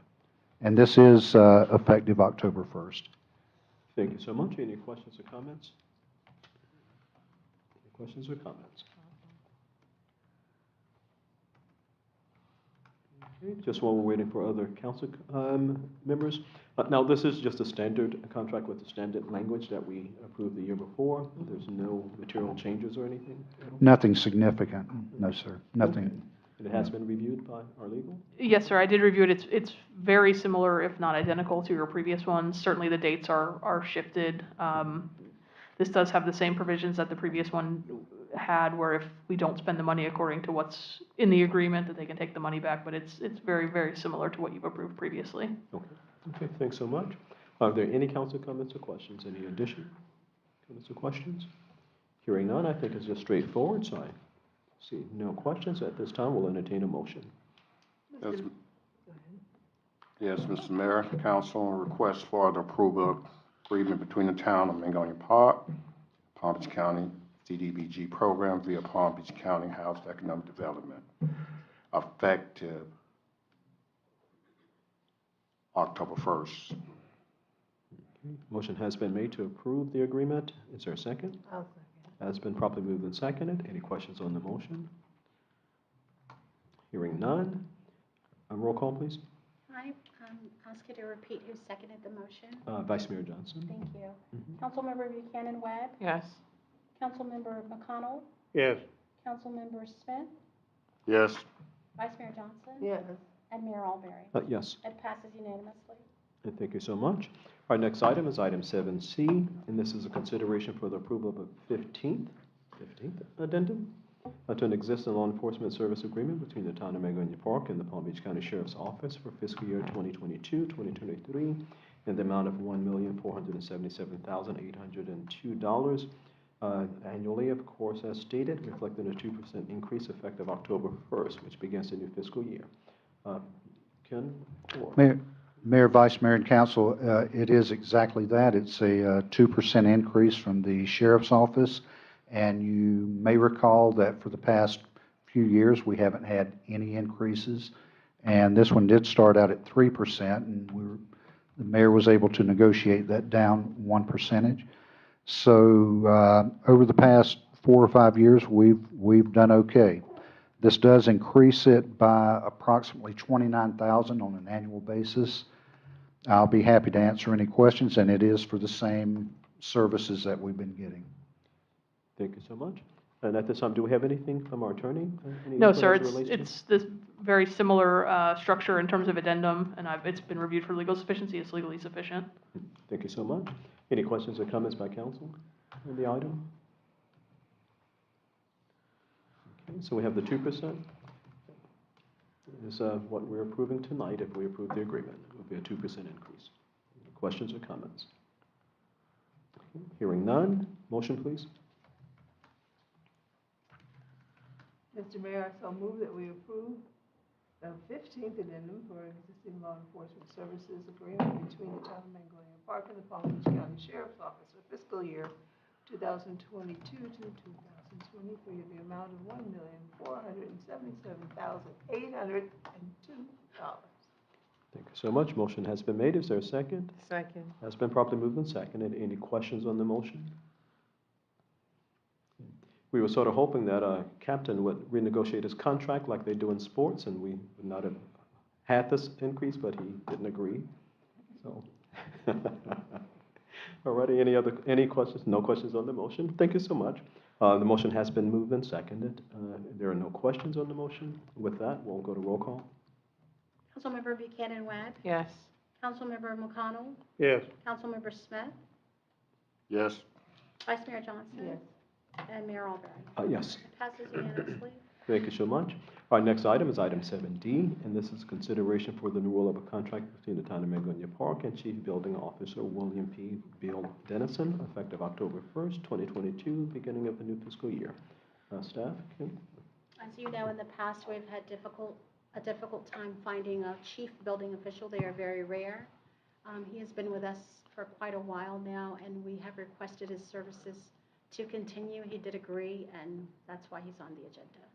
And this is effective October 1st. Thank you so much. Any questions or comments? Any questions or comments? Okay, just while we're waiting for other council members. Now, this is just a standard contract with the standard language that we approved the year before. There's no material changes or anything? Nothing significant, no, sir, nothing. And it has been reviewed by our legal? Yes, sir, I did review it. It's very similar, if not identical, to your previous ones. Certainly, the dates are shifted. This does have the same provisions that the previous one had, where if we don't spend the money according to what's in the agreement, that they can take the money back, but it's very, very similar to what you've approved previously. Okay, thanks so much. Are there any council comments or questions? Any additional comments or questions? Hearing none, I think it's just straightforward, so I see no questions. At this time, we'll entertain a motion. Yes, Mr. Mayor, council, request for the approval of agreement between the town of Mangonia Park, Palm Beach County CDBG program via Palm Beach County Housing and Economic Development, effective October 1st. Motion has been made to approve the agreement. Is there a second? I'll second. Has been properly moved and seconded. Any questions on the motion? Hearing none. Roll call, please. I ask you to repeat who seconded the motion. Vice Mayor Johnson. Thank you. Councilmember Buchanan Webb, Yes. Councilmember McConnell, Yes. Councilmember Smith, Yes. Vice Mayor Johnson, Yes. and Mayor Alberry. Yes. It passes unanimously. And thank you so much. Our next item is item 7C, and this is a consideration for the approval of a 15th addendum to an existing law enforcement service agreement between the town of Mangonia Park and the Palm Beach County Sheriff's Office for fiscal year 2022-2023 in the amount of $1,477,802 annually, of course, as stated, reflecting a 2% increase effective October 1st, which begins the new fiscal year. Ken? Mayor, Vice Mayor, and Council, it is exactly that. It's a 2% increase from the Sheriff's Office, and you may recall that for the past few years, we haven't had any increases, and this one did start out at 3%, and the mayor was able to negotiate that down 1%. So over the past 4 or 5 years, we've done okay. This does increase it by approximately $29,000 on an annual basis. I'll be happy to answer any questions, and it is for the same services that we've been getting. Thank you so much. And at this time, do we have anything from our attorney? Any No, input sir, as it relates to it's this very similar structure in terms of addendum, and it's been reviewed for legal sufficiency. It's legally sufficient. Thank you so much. Any questions or comments by council on the item? Okay, so we have the 2%. Is what we're approving tonight. If we approve the agreement, it will be a 2% increase. Questions or comments? Okay, hearing none. Motion, please. Mr. Mayor, I so move that we approve the 15th addendum for existing law enforcement services agreement between the town of Mangonia Park and the Palm Beach County Sheriff's Office for fiscal year 2022 to 2023 at the amount of $1,477,802. Thank you so much. Motion has been made. Is there a second? Second. Has been properly moved and seconded. Any questions on the motion? We were sort of hoping that Captain would renegotiate his contract like they do in sports, and we would not have had this increase, but he didn't agree. So, alrighty, any questions? No questions on the motion? Thank you so much. The motion has been moved and seconded. There are no questions on the motion. With that, we'll go to roll call. Councilmember Buchanan Webb, Yes. Councilmember McConnell, Yes. Councilmember Smith, Yes. Vice Mayor Johnson. Yes. And Mayor Alberry. Yes. It passes unanimously. Thank you so much. Our next item is item 7D, and this is consideration for the renewal of a contract between the town of Mangonia Park and Chief Building Officer William P. Bill Dennison, effective October 1st, 2022, beginning of the new fiscal year. Staff? Okay. As you know, in the past, we've had a difficult time finding a chief building official. They are very rare. He has been with us for quite a while now, and we have requested his services to continue. He did agree, and that's why he's on the agenda.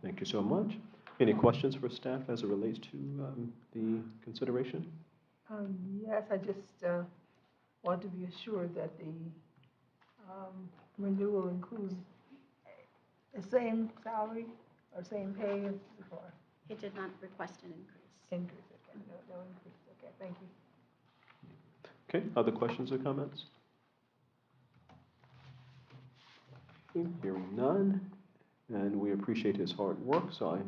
Thank you so much. Any questions for staff as it relates to the consideration? Yes, I just want to be assured that the renewal includes the same salary or same pay as before. He did not request an increase. Increase, okay, no increase, okay, thank you. Okay, other questions or comments? Okay, hearing none, and we appreciate his hard work, so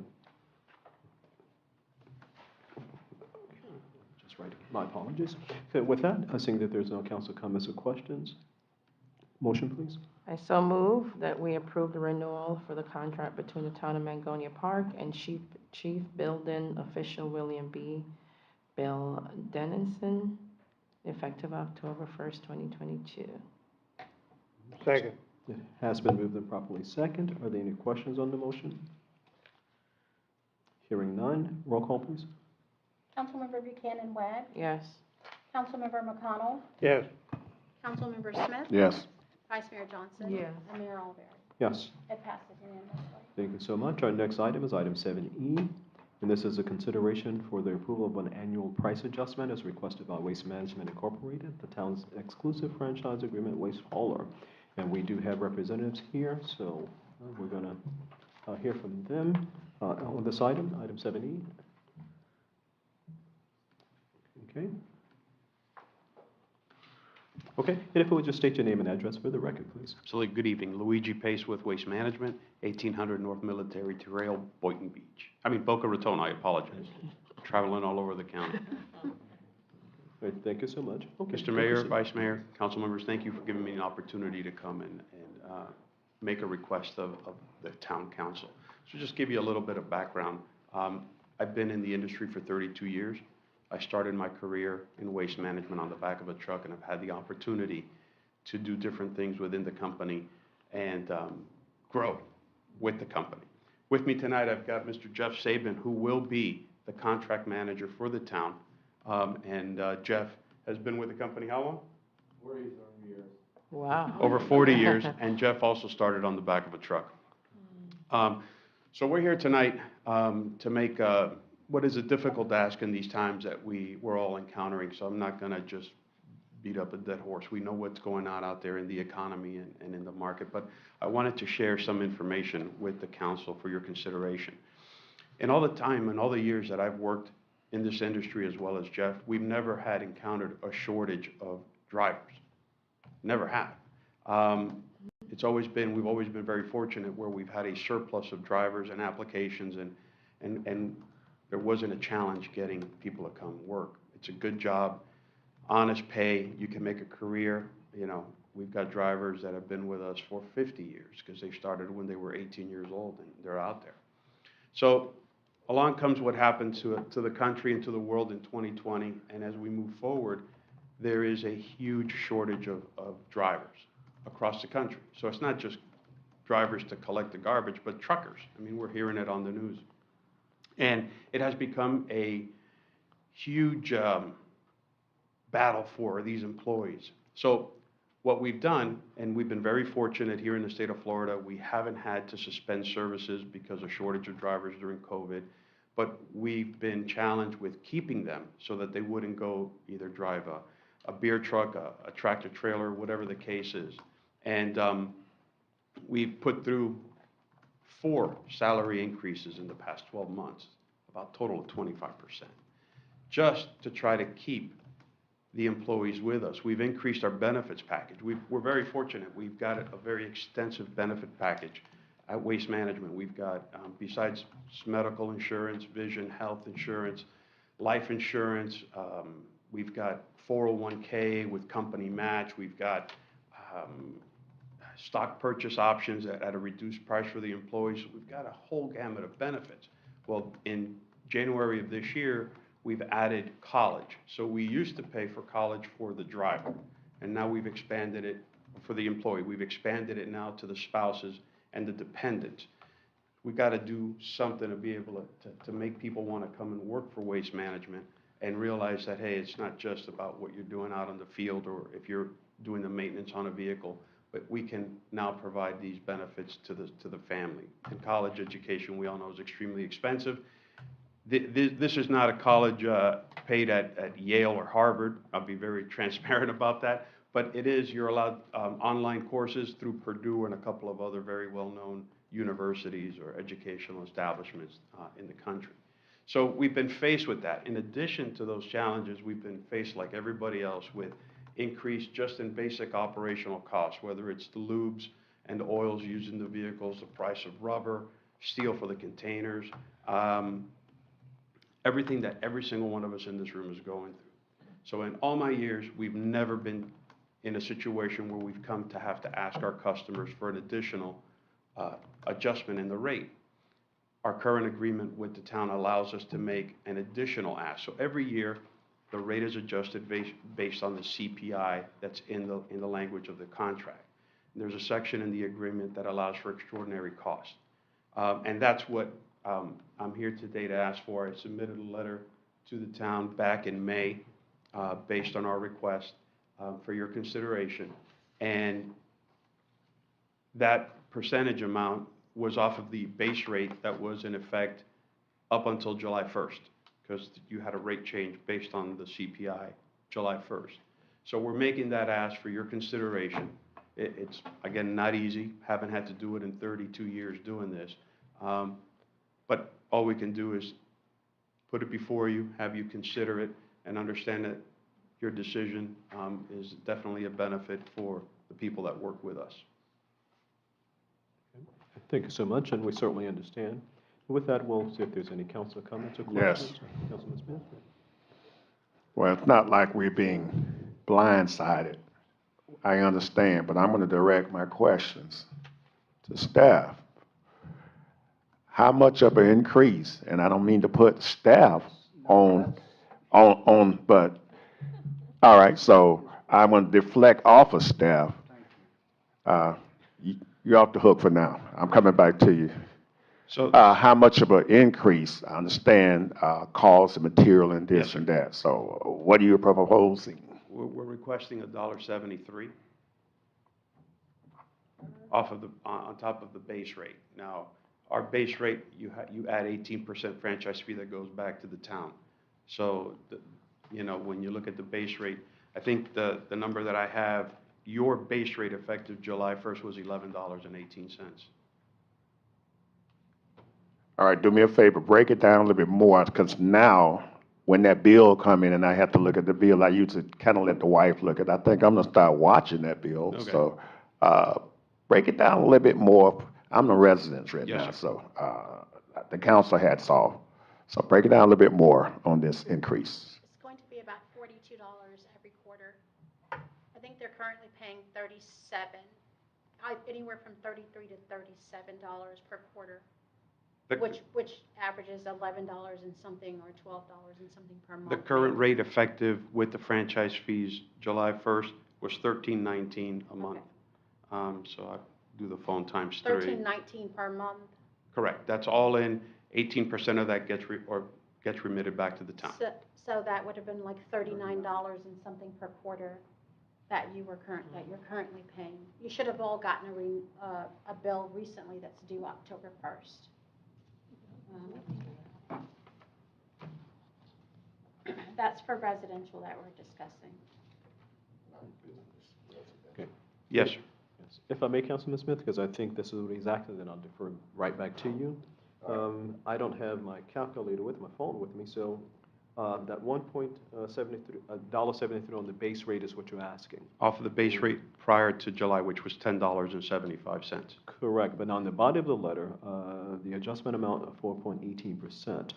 just writing, my apologies. Okay, with that, seeing that there's no council comments or questions, motion please. I so move that we approve the renewal for the contract between the town of Mangonia Park and Chief Building Official William B. Bill Dennison, effective October 1st, 2022. Second. It has been moved and properly second. Are there any questions on the motion? Hearing none, roll call please. Councilmember Buchanan Webb, Yes. Councilmember McConnell, Yes. Councilmember Smith, Yes. Vice Mayor Johnson. Yes. And Mayor Alberry. Yes. It passes unanimously. Thank you so much. Our next item is item 7E, and this is a consideration for the approval of an annual price adjustment as requested by Waste Management Incorporated, the town's exclusive franchise agreement waste hauler. And we do have representatives here, so we're going to hear from them on this item, item 7E. Okay. Okay, and if you would just state your name and address for the record, please. Absolutely. Good evening. Luigi Pace with Waste Management, 1800 North Military Trail, Boynton Beach. Boca Raton, I apologize. Traveling all over the county. Great, thank you so much. Okay, Mr. Mayor, proceed. Vice Mayor, council members, thank you for giving me an opportunity to come and make a request of the town council. So just give you a little bit of background. I've been in the industry for 32 years. I started my career in waste management on the back of a truck, and I've had the opportunity to do different things within the company and grow with the company. With me tonight, I've got Mr. Jeff Sabin, who will be the contract manager for the town. Jeff has been with the company how long? 40 years. Wow. Over 40 years, and Jeff also started on the back of a truck. So we're here tonight to make what is a difficult task in these times that we're all encountering, so I'm not going to just beat up a dead horse. We know what's going on out there in the economy and in the market, but I wanted to share some information with the council for your consideration. In all the time and all the years that I've worked in this industry as well as Jeff, we've never had encountered a shortage of drivers. Never have. We've always been very fortunate where we've had a surplus of drivers and applications, and there wasn't a challenge getting people to come work. It's a good job, honest pay. You can make a career. We've got drivers that have been with us for 50 years because they started when they were 18 years old, and they're out there. So along comes what happened to the country and to the world in 2020, and as we move forward, there is a huge shortage of drivers across the country. So it's not just drivers to collect the garbage, but truckers. I mean, we're hearing it on the news. And it has become a huge battle for these employees. So what we've done, and we've been very fortunate here in the state of Florida, we haven't had to suspend services because of shortage of drivers during COVID, but we've been challenged with keeping them so that they wouldn't go either drive a beer truck, a tractor trailer, whatever the case is. And we've put through 4 salary increases in the past 12 months, about a total of 25%, just to try to keep the employees with us. We've increased our benefits package. We're very fortunate. We've got a very extensive benefit package at Waste Management. We've got, besides medical insurance, vision, health insurance, life insurance, we've got 401k with company match. We've got stock purchase options at a reduced price for the employees. So we've got a whole gamut of benefits. Well, in January of this year, we've added college. So we used to pay for college for the driver, and now we've expanded it for the employee. We've expanded it now to the spouses and the dependents. We've got to do something to be able to make people want to come and work for Waste Management and realize that, hey, it's not just about what you're doing out on the field or if you're doing the maintenance on a vehicle, but we can now provide these benefits to the family. And college education, we all know, is extremely expensive. This is not a college paid at Yale or Harvard. I'll be very transparent about that. But it is, you're allowed online courses through Purdue and a couple of other very well-known universities or educational establishments in the country. So we've been faced with that. In addition to those challenges, we've been faced, like everybody else, with increase just in basic operational costs, whether it's the lubes and the oils used in the vehicles, the price of rubber, steel for the containers, everything that every single one of us in this room is going through. So in all my years, we've never been in a situation where we've come to have to ask our customers for an additional adjustment in the rate. Our current agreement with the town allows us to make an additional ask. So every year, the rate is adjusted based on the CPI that's in the language of the contract. There's a section in the agreement that allows for extraordinary costs. And that's what I'm here today to ask for. I submitted a letter to the town back in May based on our request for your consideration. And that percentage amount was off of the base rate that was in effect up until July 1st, because you had a rate change based on the CPI July 1st. So we're making that ask for your consideration. It's, again, not easy. Haven't had to do it in 32 years doing this. But all we can do is put it before you, have you consider it, and understand that your decision is definitely a benefit for the people that work with us. Thank you so much, and we certainly understand. With that, we'll see if there's any council comments or questions. Yes. Councilman Smith? Well, it's not like we're being blindsided. I understand, but I'm going to direct my questions to staff. How much of an increase, and I don't mean to put staff on, but, all right, so I'm going to deflect off of staff. You're off the hook for now. I'm coming back to you. So How much of an increase? I understand cost of material and this Yes, sir. and that. So what are you proposing? we're requesting $1.73 off of on top of the base rate. Now, our base rate, you add 18% franchise fee that goes back to the town. So, when you look at the base rate, I think the number that I have, your base rate effective July 1st was $11.18. All right, do me a favor, break it down a little bit more, because now, when that bill come in and I have to look at the bill, I usually kind of let the wife look at it. I think I'm gonna start watching that bill. Okay. So, break it down a little bit more. I'm the resident right Yes, now, sir. so, the council hats off. So break it down a little bit more on this increase. It's going to be about $42 every quarter. I think they're currently paying anywhere from $33 to $37 per quarter, The- which averages $11 and something or $12 and something per month. The current rate effective with the franchise fees July 1st was $13.19 a month. So do the phone times 3. $13.19 per month. Correct, that's all in, 18% of that gets remitted back to the town. So that would have been like $39 and something per quarter that you're currently paying. You should have all gotten a bill recently that's due October 1st. That's for residential that we're discussing. Okay. Yes, sir. Yes. If I may, Councilman Smith, because I think this is exactly, then I'll defer right back to you. I don't have my calculator with my phone with me, so that $1.73 on the base rate is what you're asking. Off of the base rate prior to July, which was $10.75. Correct, but on the body of the letter, the adjustment amount of 4.18%,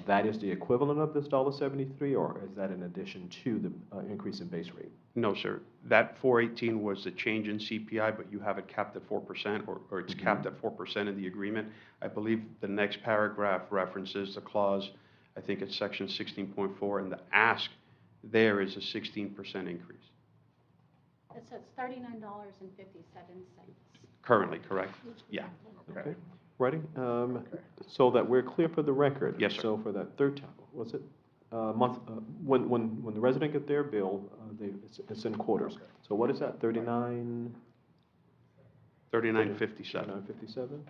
that is the equivalent of this $1.73, or is that in addition to the increase in base rate? No, sir. That 418 was the change in CPI, but you have it capped at 4%, or it's capped at 4% in the agreement. I believe the next paragraph references the clause, I think it's section 16.4, and the ask there is a 16% increase. It says $39.57. Currently, correct? Yeah. Okay, ready? So that we're clear for the record. Yes, sir. So for that third time, was it month, when the resident get their bill, it's in quarters. So what is that, 39? 39.57. 39.57?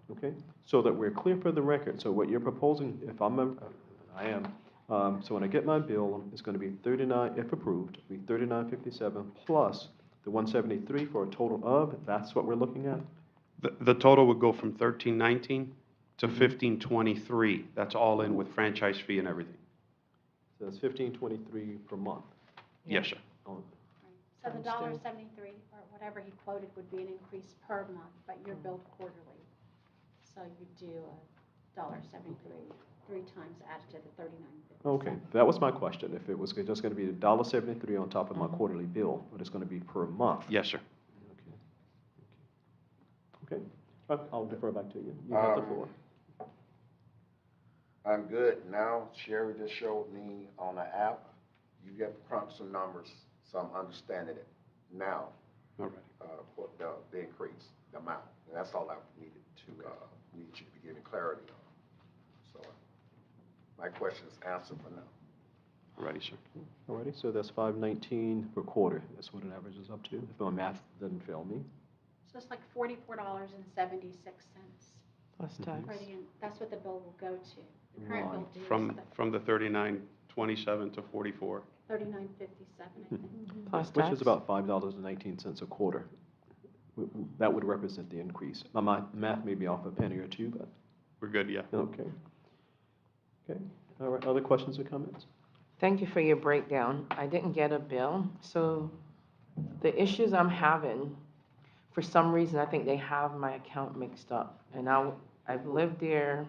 Okay, so that we're clear for the record, so what you're proposing, if I am, so when I get my bill, it's going to be 39, if approved, it'll be 39.57 plus the 173 for a total of, that's what we're looking at? The total would go from 13.19 to 15.23. That's all in with franchise fee and everything. So it's 15.23 per month. Yes, sir. Oh, So the Times $1.73 or whatever he quoted would be an increase per month, but you're billed quarterly. So you do $1.73, 3 times added to the $39.50. Okay, that was my question, if it was just going to be $1.73 on top of my quarterly bill, but it's going to be per month. Yes, sir. Okay, I'll defer back to you. You have the floor. I'm good. Now, Sherry just showed me on the app, you get prompt some numbers, so I'm understanding it now, All right. what the increase, the amount. And that's all I needed to, need you to be giving clarity on. So my question is answered for now. Alrighty, sir. Alrighty, so that's $5.19 per quarter. That's what it averages up to, if my math doesn't fail me. So it's like $44.76. Plus tax. That's what the bill will go to. The current bill due is From the 39.27 to 44. $39.57, I think. Plus Which tax. is about $5.19 a quarter. That would represent the increase. My math may be off a penny or two, but, We're good, yeah. okay. Okay, all right, other questions or comments? Thank you for your breakdown. I didn't get a bill, so the issues I'm having, for some reason, I think they have my account mixed up. And I've lived there,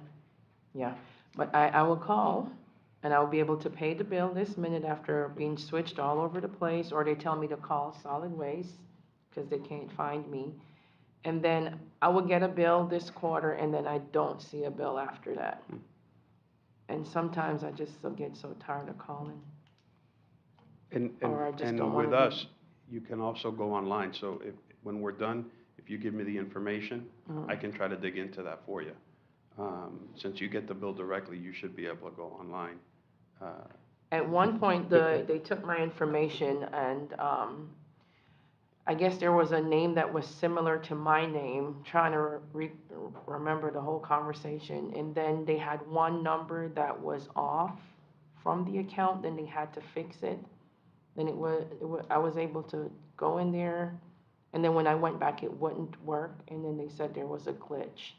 yeah, but I will call, and I will be able to pay the bill this minute after being switched all over the place, or they tell me to call Solid Waste, because they can't find me. And then I will get a bill this quarter, and then I don't see a bill after that. And sometimes I just get so tired of calling. Or I just don't And wanna with do us, you can also go online, so when we're done, if you give me the information, I can try to dig into that for you. Since you get the bill directly, you should be able to go online. At one point, they took my information, and I guess there was a name that was similar to my name, trying to remember the whole conversation. And then they had one number that was off from the account, then they had to fix it. Then I was able to go in there, and then when I went back, it wouldn't work, and then they said there was a glitch.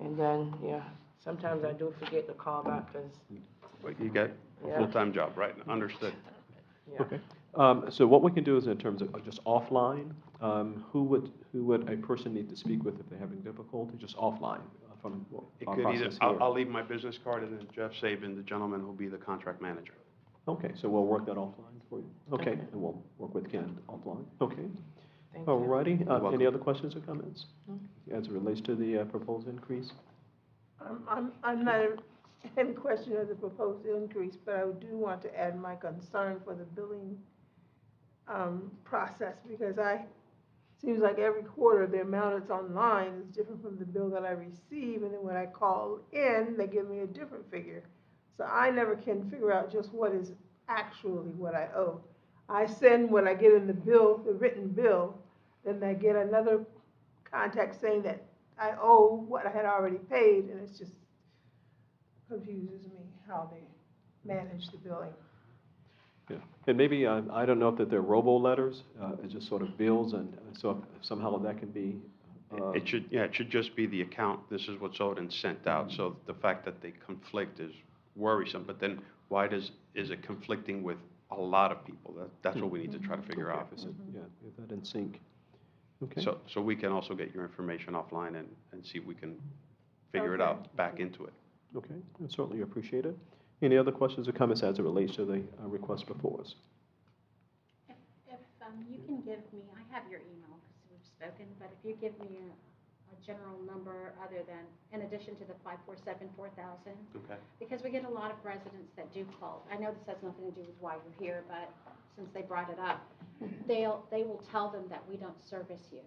And then, yeah, sometimes I do forget to call back, because, But you get a Yeah. full-time job, right? Understood. yeah. Okay, so what we can do is in terms of just offline, who would a person need to speak with if they're having difficulty, just offline from It our could either, process here? I'll leave my business card, and then Jeff Sabin, the gentleman who'll be the contract manager. Okay, so we'll work that offline for you. Okay, and we'll work with Ken offline. Okay, Thank you. all righty. welcome. Any other questions or comments as it relates to the proposed increase? I'm not in question of the proposed increase, but I do want to add my concern for the billing process, because seems like every quarter, the amount that's online is different from the bill that I receive, and then when I call in, they give me a different figure. So I never can figure out just what is actually what I owe. I send what I get in the bill, the written bill, then I get another contact saying that I owe what I had already paid, and it's just confuses me how they manage the billing. Yeah, and maybe, I don't know if that they're robo-letters, it's just sort of bills, and so if somehow that can be. It should just be the account, this is what's owed and sent out. So the fact that they conflict is worrisome, but then why is it conflicting with a lot of people? That's what we need to try to figure Okay, out. Yeah, if that in sync. Okay. So we can also get your information offline and see if we can figure it Okay. out, back into it. Okay, I certainly appreciate it. Any other questions or comments as it relates to the request before us? If you can give me, I have your email because we've spoken, but if you give me a general number other than, in addition to the 547-4000, Okay. because we get a lot of residents that do call. I know this has nothing to do with why you're here, but since they brought it up, they will tell them that we don't service you,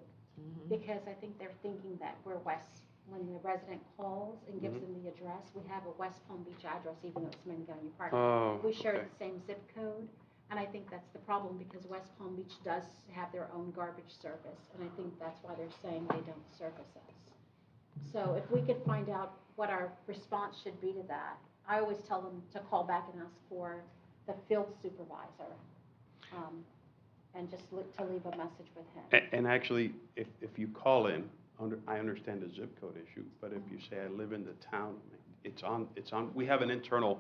because I think they're thinking that we're West. When the resident calls and gives them the address, we have a West Palm Beach address, even though it's Mangonia Park. Oh, We share okay. the same zip code, and I think that's the problem, because West Palm Beach does have their own garbage service, and I think that's why they're saying they don't service us. So if we could find out what our response should be to that, I always tell them to call back and ask for the field supervisor, and just to leave a message with him. And actually, if you call in, I understand the zip code issue, but if you say I live in the town, it's on, we have an internal,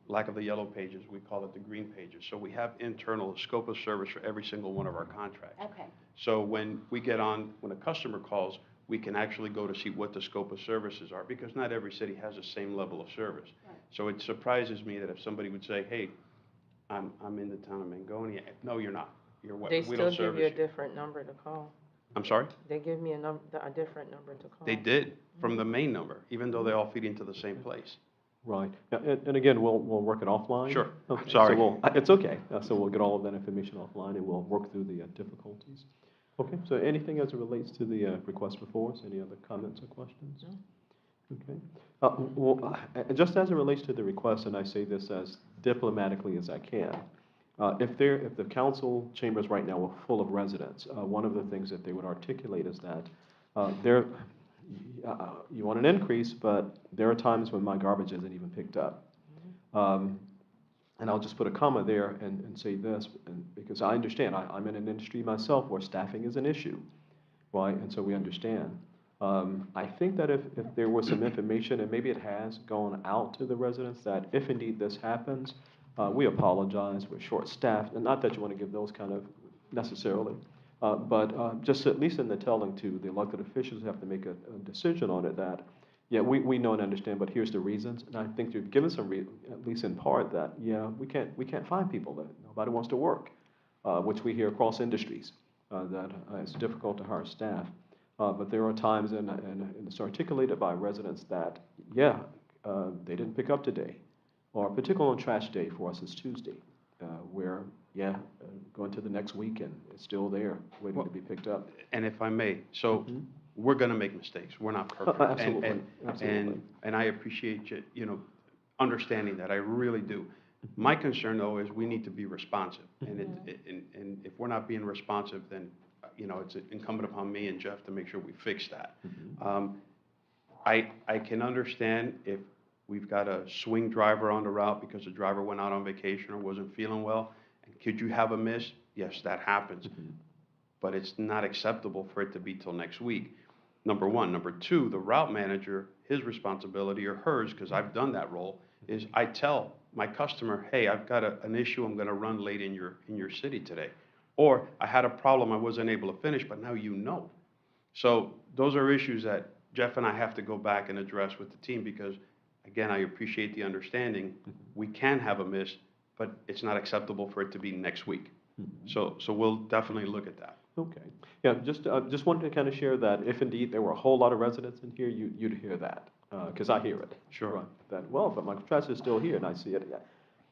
lack of the yellow pages, we call it the green pages. So we have internal scope of service for every single one of our contracts. Okay. So when we get on, when a customer calls, we can actually go to see what the scope of services are, because not every city has the same level of service. Right. So it surprises me that if somebody would say, hey, I'm in the town of Mangonia. No, you're not. You're what? They We still don't give service you a you. different number to call. I'm sorry? They give me a different number to call. They did, from the main number, even though they all feed into the same place. Right, yeah, and again, we'll work it offline. Sure. Okay, Sorry. so it's okay, so we'll get all of that information offline, and we'll work through the difficulties. Okay, so anything as it relates to the request before us, any other comments or questions? No. Okay. Just as it relates to the request, and I say this as diplomatically as I can, if the council chambers right now are full of residents, one of the things that they would articulate is that you want an increase, but there are times when my garbage isn't even picked up. And I'll just put a comma there and say this, because I understand, I'm in an industry myself where staffing is an issue, right? And so we understand. I think that if there was some information, and maybe it has gone out to the residents, that if indeed this happens, we apologize, we're short-staffed, and not that you want to give those kind of necessarily, but just at least in the telling to the elected officials who have to make a decision on it, that, yeah, we know and understand, but here's the reasons. And I think you've given some, at least in part, that, yeah, we can't find people, that nobody wants to work, which we hear across industries, that it's difficult to hire staff. But there are times, and it's articulated by residents that, yeah, they didn't pick up today. Or particularly on trash day for us is Tuesday, where, yeah, going to the next weekend, it's still there, waiting to be picked up. And if I may, so we're going to make mistakes. We're not perfect. Absolutely, absolutely. And I appreciate you, understanding that. I really do. My concern, though, is we need to be responsive. And if we're not being responsive, then, it's incumbent upon me and Jeff to make sure we fix that. I can understand if we've got a swing driver on the route because the driver went out on vacation or wasn't feeling well. And could you have a miss? Yes, that happens. But it's not acceptable for it to be till next week. Number one. Number two, the route manager, his responsibility or hers, because I've done that role, is I tell my customer, hey, I've got an issue, I'm going to run late in your city today. Or I had a problem, I wasn't able to finish, but now you know. So those are issues that Jeff and I have to go back and address with the team, because, again, I appreciate the understanding. We can have a miss, but it's not acceptable for it to be next week. So we'll definitely look at that. Okay. Yeah, just wanted to kind of share that if indeed there were a whole lot of residents in here, you'd hear that, because I hear it. Sure. Right. That, well, but my trash is still here, and I see it. Yeah.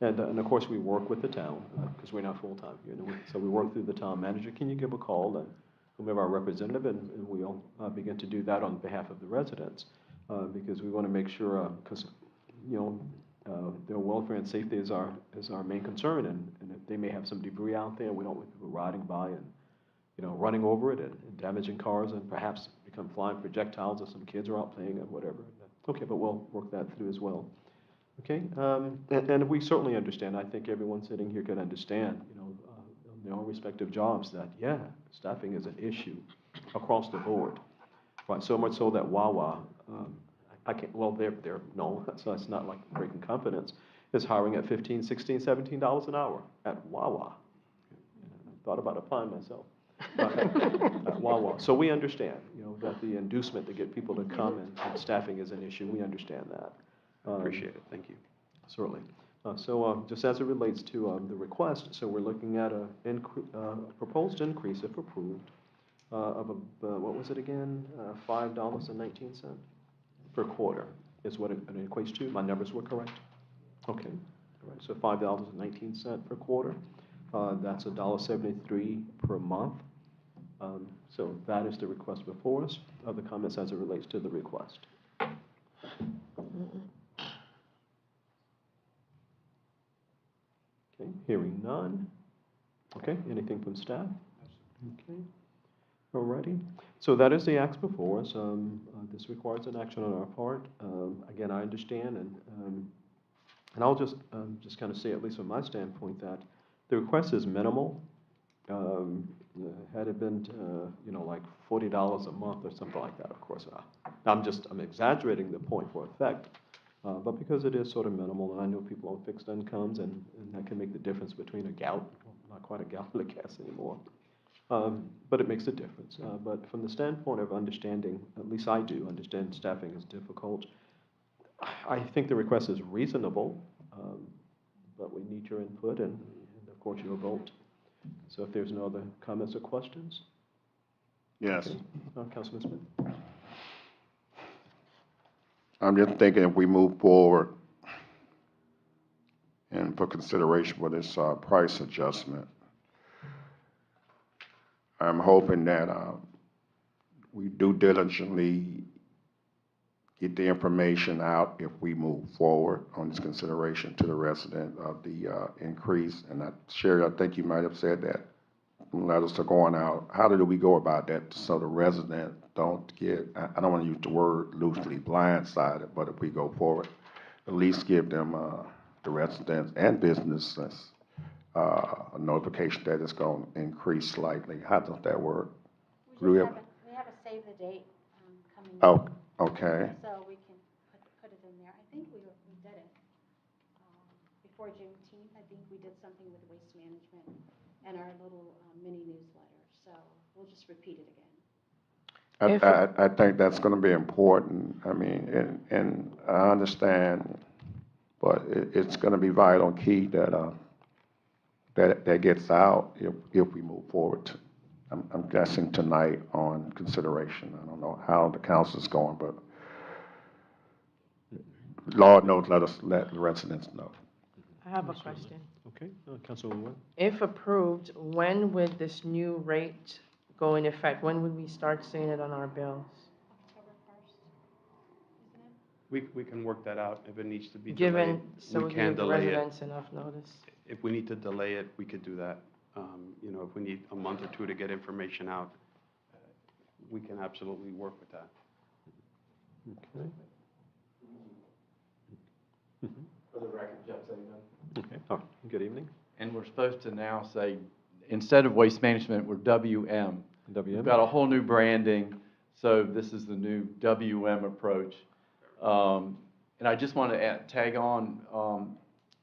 And of course, we work with the town, because we're not full-time here. So we work through the town manager. Can you give a call whomever our representative, and we'll begin to do that on behalf of the residents, because we want to make sure, because, you know, their welfare and safety is our main concern, and if they may have some debris out there, we don't want people riding by and, you know, running over it and damaging cars and perhaps become flying projectiles if some kids are out playing or whatever. Okay, but we'll work that through as well. Okay, and we certainly understand, I think everyone sitting here can understand, you know, in their own respective jobs that, yeah, staffing is an issue across the board. Right, so much so that Wawa, I can't, well, they're no, so it's not like breaking confidence, is hiring at $15, $16, $17 an hour at Wawa. I thought about applying myself. At Wawa. So we understand, you know, that the inducement to get people to come and staffing is an issue. We understand that. Appreciate it, thank you. Certainly. So just as it relates to the request, so we're looking at a proposed increase, if approved, of what was it again? $5.19 per quarter is what it equates to. My numbers were correct? Okay. All right. So $5.19 per quarter. That's $1.73 per month. So that is the request before us. Other comments as it relates to the request? Okay, hearing none. Okay, anything from staff? Okay, all righty. So that is the act before us. This requires an action on our part. Again, I understand, and I'll just kind of say, at least from my standpoint, that the request is minimal. Had it been, you know, like $40 a month or something like that, of course, I'm exaggerating the point for effect. But because it is sort of minimal, and I know people on fixed incomes, and that can make the difference between a gallon, well, not quite a gallon of gas anymore, but it makes a difference. But from the standpoint of understanding, at least I do understand staffing is difficult. I think the request is reasonable, but we need your input and of course your vote. So if there's no other comments or questions? Yes. Okay. Councilman Smith? I'm just thinking if we move forward and for consideration for this price adjustment, I'm hoping that we do diligently get the information out if we move forward on this consideration to the resident of the increase. And Sherry, I think you might have said that letters are going out. How do we go about that so the resident don't get, I don't want to use the word loosely, blindsided, but if we go forward, at least give them, the residents and businesses, a notification that it's going to increase slightly. How does that work? We have a save the date coming up. Oh, okay. So we can put it in there. I think we did it before Juneteenth. I think we did something with waste management and our little mini newsletter. So we'll just repeat it again. I think that's going to be important. I mean, and I understand, but it's going to be vital and key that that gets out if we move forward. I'm guessing tonight on consideration. I don't know how the council's going, but Lord knows, let the residents know. I have a question. Okay, Councilwoman Webb? If approved, when would this new rate go in effect? When would we start seeing it on our bills? October 1st, isn't it? We can work that out if it needs to be delayed. Given, so We we can give the delay it. residents enough notice. If we need to delay it, we could do that. You know, if we need a month or two to get information out, we can absolutely work with that. Okay. For the record, Jeff Saban. Okay, all right. Good evening. And we're supposed to now say, instead of waste management, we're WM. We've got a whole new branding, so this is the new WM approach. And I just want to tag on,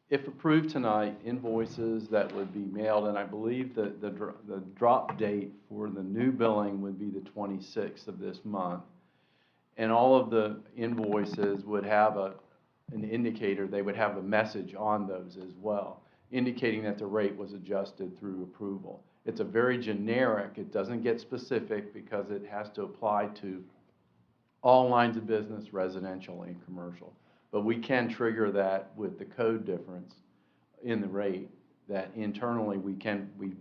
if approved tonight, invoices that would be mailed, and I believe that the drop date for the new billing would be the 26th of this month. And all of the invoices would have an indicator, they would have a message on those as well, indicating that the rate was adjusted through approval. It's a very generic, it doesn't get specific because it has to apply to all lines of business, residential and commercial. But we can trigger that with the code difference in the rate that internally we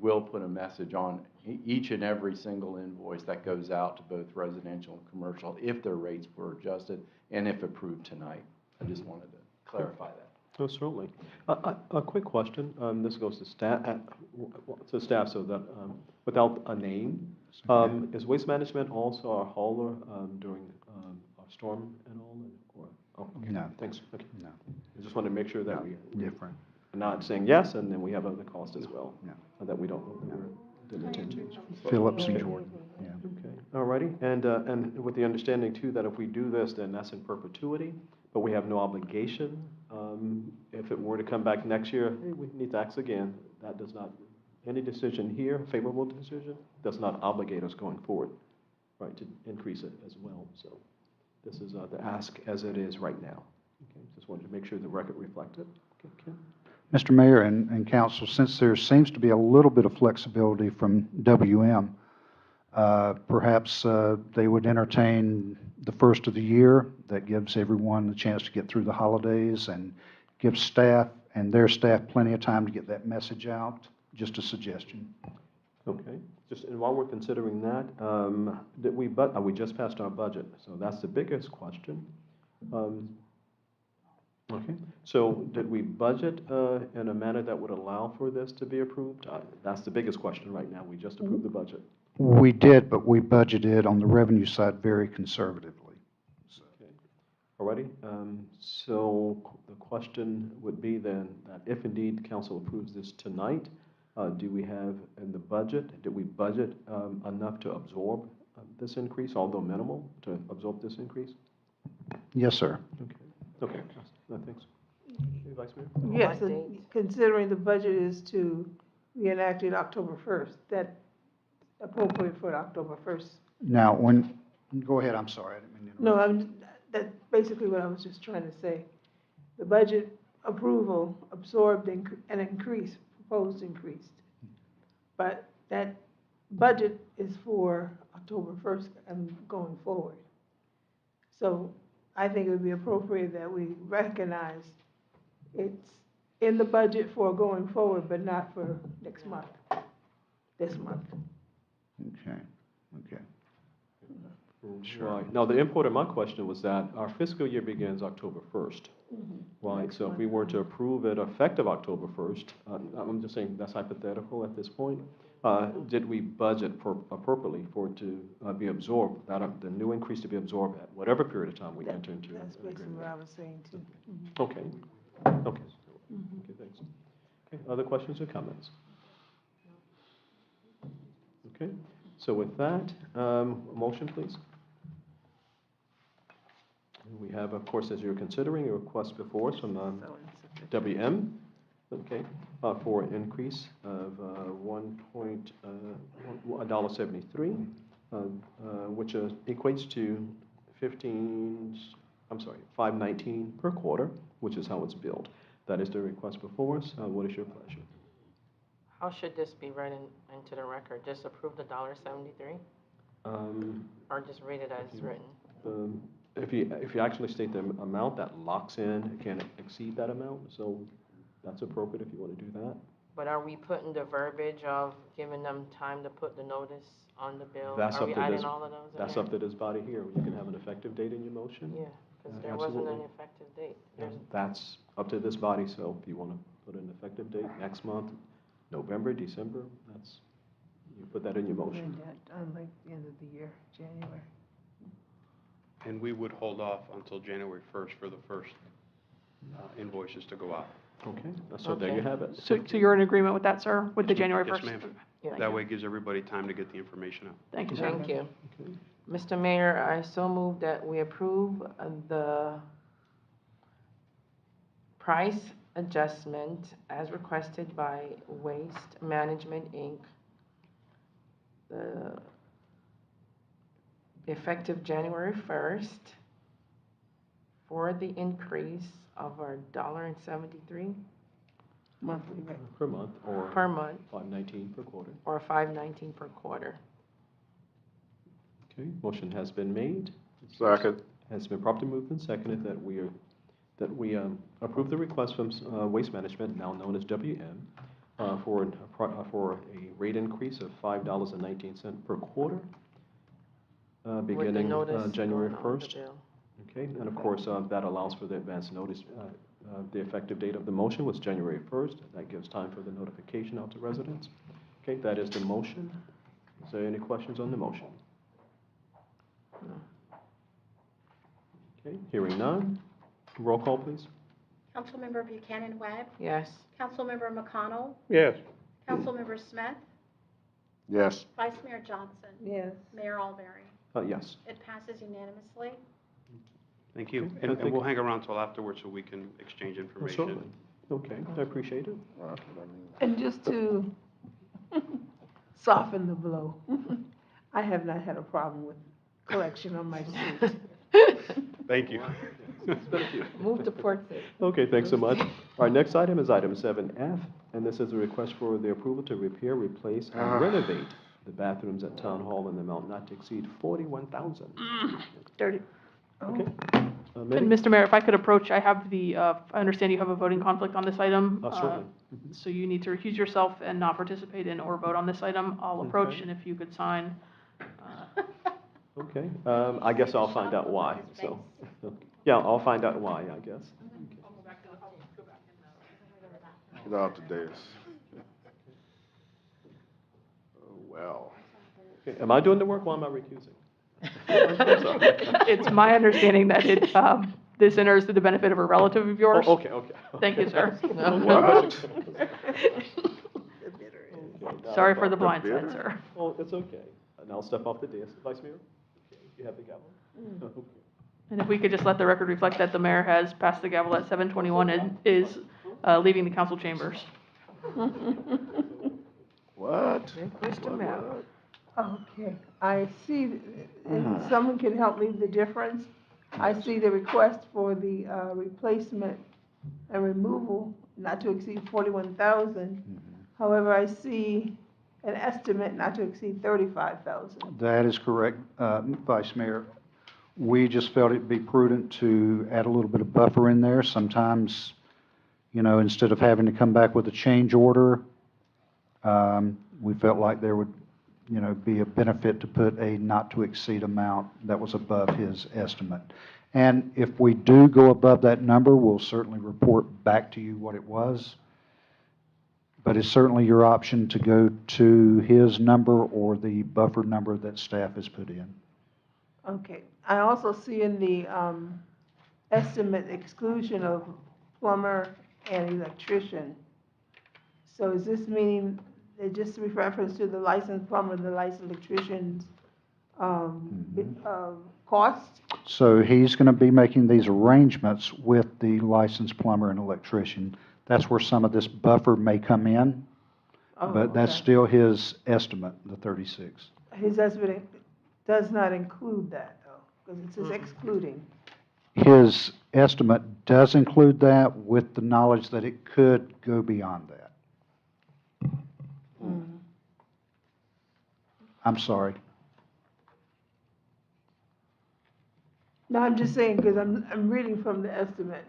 will put a message on each and every single invoice that goes out to both residential and commercial if their rates were adjusted and if approved tonight. I just wanted to clarify that. Oh, certainly. A quick question, this goes to staff, so that, without a name, is Waste Management also our hauler during our storm and all? Or, oh, okay. No. Thanks. Okay. No, I just wanted to make sure that we different. are not saying yes, and then we have other costs as well. No. That we don't, didn't intend to. Phillips and Jordan, yeah. Okay, all righty. And with the understanding too, that if we do this, then that's in perpetuity, but we have no obligation. If it were to come back next year, hey, we need to ask again, that does not, any decision here, favorable decision, does not obligate us going forward, right, to increase it as well. So this is the ask as it is right now. Okay, just wanted to make sure the record reflected. Okay, Ken? Mr. Mayor and council, since there seems to be a little bit of flexibility from WM, perhaps they would entertain the first of the year. That gives everyone a chance to get through the holidays and gives staff and their staff plenty of time to get that message out. Just a suggestion. Okay, and while we're considering that, we just passed our budget, so that's the biggest question. Okay, so did we budget in a manner that would allow for this to be approved? That's the biggest question right now. We just approved the budget. We did, but we budgeted on the revenue side very conservatively. Okay, alrighty. So the question would be then that if indeed the council approves this tonight, do we have in the budget, did we budget enough to absorb this increase, although minimal, to absorb this increase? Yes, sir. Okay, thanks. Vice Mayor? Yes, What and date? considering the budget is to be enacted October 1st, that appropriate for October 1st. Now, go ahead, I'm sorry, I didn't mean to interrupt. No, that's basically what I was just trying to say. The budget approval absorbed an increase, proposed increase. But that budget is for October 1st and going forward. So I think it would be appropriate that we recognize it's in the budget for going forward, but not for next month, this month. Okay, okay. Right. Now, the import of my question was that our fiscal year begins October 1st. Right, so if we were to approve it effective October 1st, I'm just saying that's hypothetical at this point. Did we budget appropriately for it to be absorbed, the new increase to be absorbed at whatever period of time we enter into an That's basically agreement? what I was saying too. Okay, okay. Okay, thanks. Okay, other questions or comments? Okay, so with that, motion, please. We have, of course, as you're considering, a request before us from WM, okay, for an increase of $1.73, which equates to $5.19 per quarter, which is how it's billed. That is the request before us. What is your pleasure? How should this be read into the record? Just approve the $1.73, or just read it as written? If you actually state the amount, that locks in, it can't exceed that amount, so that's appropriate if you want to do that. But are we putting the verbiage of giving them time to put the notice on the bill? That's Are up we to adding this, all of those in that's there? up to this body here. You can have an effective date in your motion. Yeah, because there wasn't an Absolutely. effective date. That's up to this body, so if you want to put an effective date next month, November, December, you put that in your motion. Unlike the end of the year, January. And we would hold off until January 1st for the first invoices to go out. Okay, so there you Okay. have it. So you're in agreement with that, sir, with the January 1st? Yes, ma'am. Yeah. That way it gives everybody time to get the information out. Thank you, sir. Thank you. Okay. Mr. Mayor, I so move that we approve the price adjustment as requested by Waste Management, Inc. The effective January 1st for the increase of our $1.73 Monthly rate. Per month, or per month, $5.19 per quarter. or $5.19 per quarter. Okay, motion has been made. Second. Has been properly moved and seconded that we approve the request from Waste Management, now known as WM, for a rate increase of $5.19 per quarter, With the beginning notice January going on the 1st. bill. Okay, and of course, that allows for the advance notice. The effective date of the motion was January 1st. That gives time for the notification out to residents. Okay, that is the motion. Is there any questions on the motion? Okay, hearing none. Roll call, please. Councilmember Buchanan Webb, Yes. Councilmember McConnell, Yes. Councilmember Smith, Yes. Vice Mayor Johnson, Yes. Mayor Alberry. Yes. It passes unanimously. Thank you. Okay, And thank we'll you. hang around till afterwards so we can exchange information. Absolutely. Okay, I appreciate it. And just to soften the blow, I have not had a problem with collection on my street. Thank you. Move to Port City. Okay, thanks so much. Our next item is item 7F, and this is a request for the approval to repair, replace, and renovate the bathrooms at Town Hall in the amount not to exceed $41,000. 30. Okay. And Mitty? Mr. Mayor, if I could approach, I have I understand you have a voting conflict on this item. Certainly. So you need to recuse yourself and not participate in or vote on this item. I'll approach, Okay. and if you could sign. Okay, I guess I'll find out why, so. Yeah, I'll find out why, I guess. Get out the desk. Oh, well. Okay, am I doing the work? Why am I recusing? It's my understanding that this enters to the benefit of a relative of yours. Oh, okay, okay. Thank you, sir. What? Sorry for the blind bitter? side, sir. Oh, it's okay. And I'll step off the desk. Vice Mayor? You have the gavel? Okay. And if we could just let the record reflect that the mayor has passed the gavel at 7:21 and is leaving the council chambers. What? Pushed him out. Okay, I see, and someone can help me with the difference. I see the request for the replacement and removal not to exceed 41,000. However, I see an estimate not to exceed 35,000. That is correct, Vice Mayor. We just felt it'd be prudent to add a little bit of buffer in there. Sometimes, instead of having to come back with a change order, we felt like there would, be a benefit to put a not-to-exceed amount that was above his estimate. And if we do go above that number, we'll certainly report back to you what it was. But it's certainly your option to go to his number or the buffer number that staff has put in. Okay, I also see in the estimate exclusion of plumber and electrician. So is this meaning, it just reference to the licensed plumber, the licensed electrician's cost? So he's going to be making these arrangements with the licensed plumber and electrician. That's where some of this buffer may come in, Oh, but that's okay. still his estimate, the 36. His estimate does not include that, though, because it says excluding. His estimate does include that with the knowledge that it could go beyond that. I'm sorry. No, I'm just saying, because I'm reading from the estimate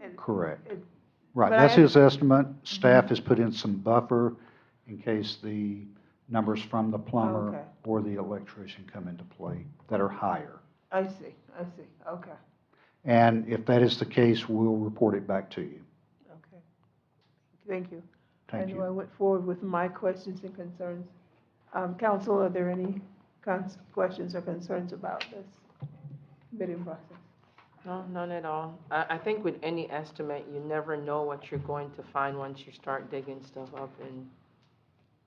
and. Correct. it- Right, But that's I- his estimate. Staff has put in some buffer in case the numbers from the plumber Okay. or the electrician come into play that are higher. I see, okay, And if that is the case, we'll report it back to you. okay. Thank you. Thank I know I you. went forward with my questions and concerns. Council, are there any questions or concerns about this bidding process? No, none at all. I think with any estimate, you never know what you're going to find once you start digging stuff up and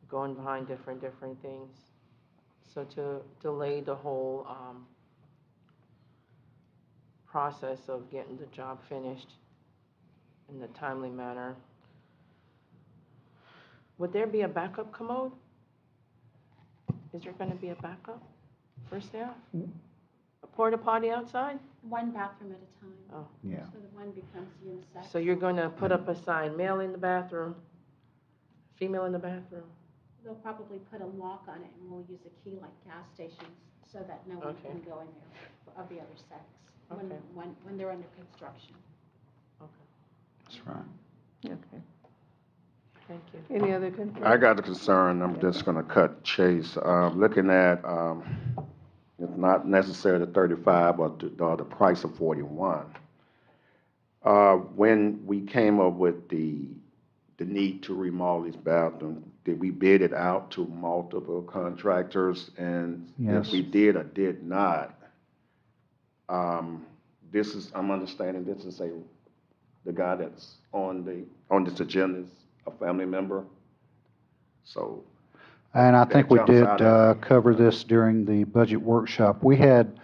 going behind different things. So to delay the whole process of getting the job finished in a timely manner. Would there be a backup commode? Is there going to be a backup for staff? A porta potty outside? One bathroom at a time. Oh. Yeah. So the one becomes unisex. So you're going to put up a sign, male in the bathroom, female in the bathroom? They'll probably put a lock on it, and we'll use a key like gas stations so that no one Okay. can go in there of the other sex Okay. when they're under construction. Okay. That's right. Okay. Thank you. Any other concerns? I got a concern, I'm just gonna cut Chase. Looking at, it's not necessarily 35 or the price of 41. When we came up with the need to remodel these bathrooms, did we bid it out to multiple contractors? And Yes. if we did or did not, I'm understanding this is the guy that's on this agenda is a family member, so. And I that think we jumps did out at me. cover this during the budget workshop. We had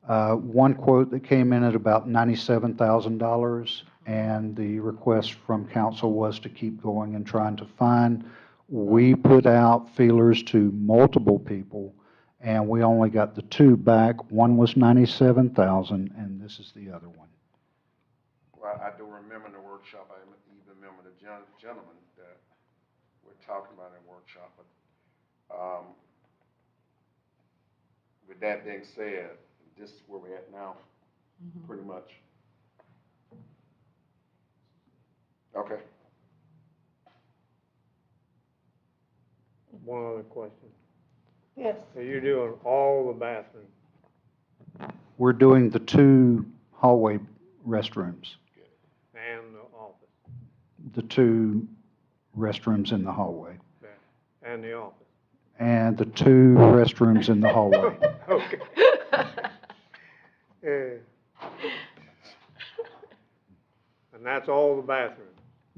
one quote that came in at about $97,000, and the request from council was to keep going and trying to find. We put out feelers to multiple people, and we only got the two back. One was $97,000, and this is the other one. Well, I do remember in the workshop, I even remember the gentleman that we're talking about in the workshop, but, with that being said, this is where we're at now, pretty much. Okay. One other question. Yes. So you're doing all the bathrooms? We're doing the two hallway restrooms, And the office, the two restrooms in the hallway, and the office? and the two restrooms in the hallway. Okay. Yeah. And that's all the bathrooms?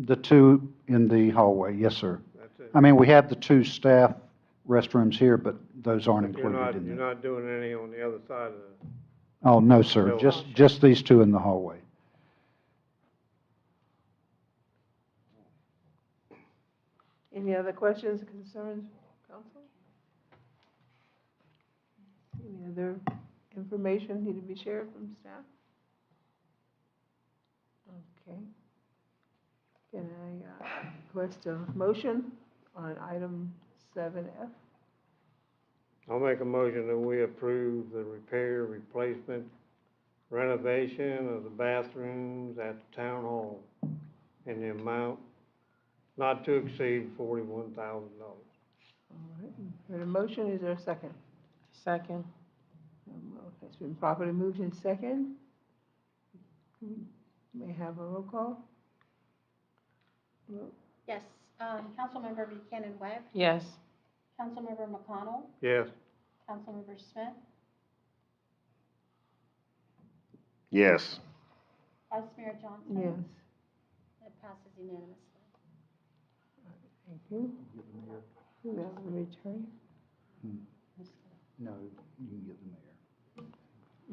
The two in the hallway, yes, sir. That's it? I mean, we have the two staff restrooms here, but those aren't But you're included in you're there. not doing any on the other side of the, Oh, no, sir, No. just these two in the hallway. Any other questions, concerns, council? Any other information need to be shared from staff? Okay. Can I request a motion on item 7F? I'll make a motion that we approve the repair, replacement, renovation of the bathrooms at the town hall in the amount not to exceed $41,000. All right, heard a motion, is there a second? Second. Okay, it's been properly moved in second. May I have a roll call? Yes, Councilmember Buchanan Webb, Yes. Councilmember McConnell, Yes. Councilmember Smith, Yes. Vice Mayor Johnson. Yes, It passes unanimously. thank you. Now, return. No, you can get the mayor.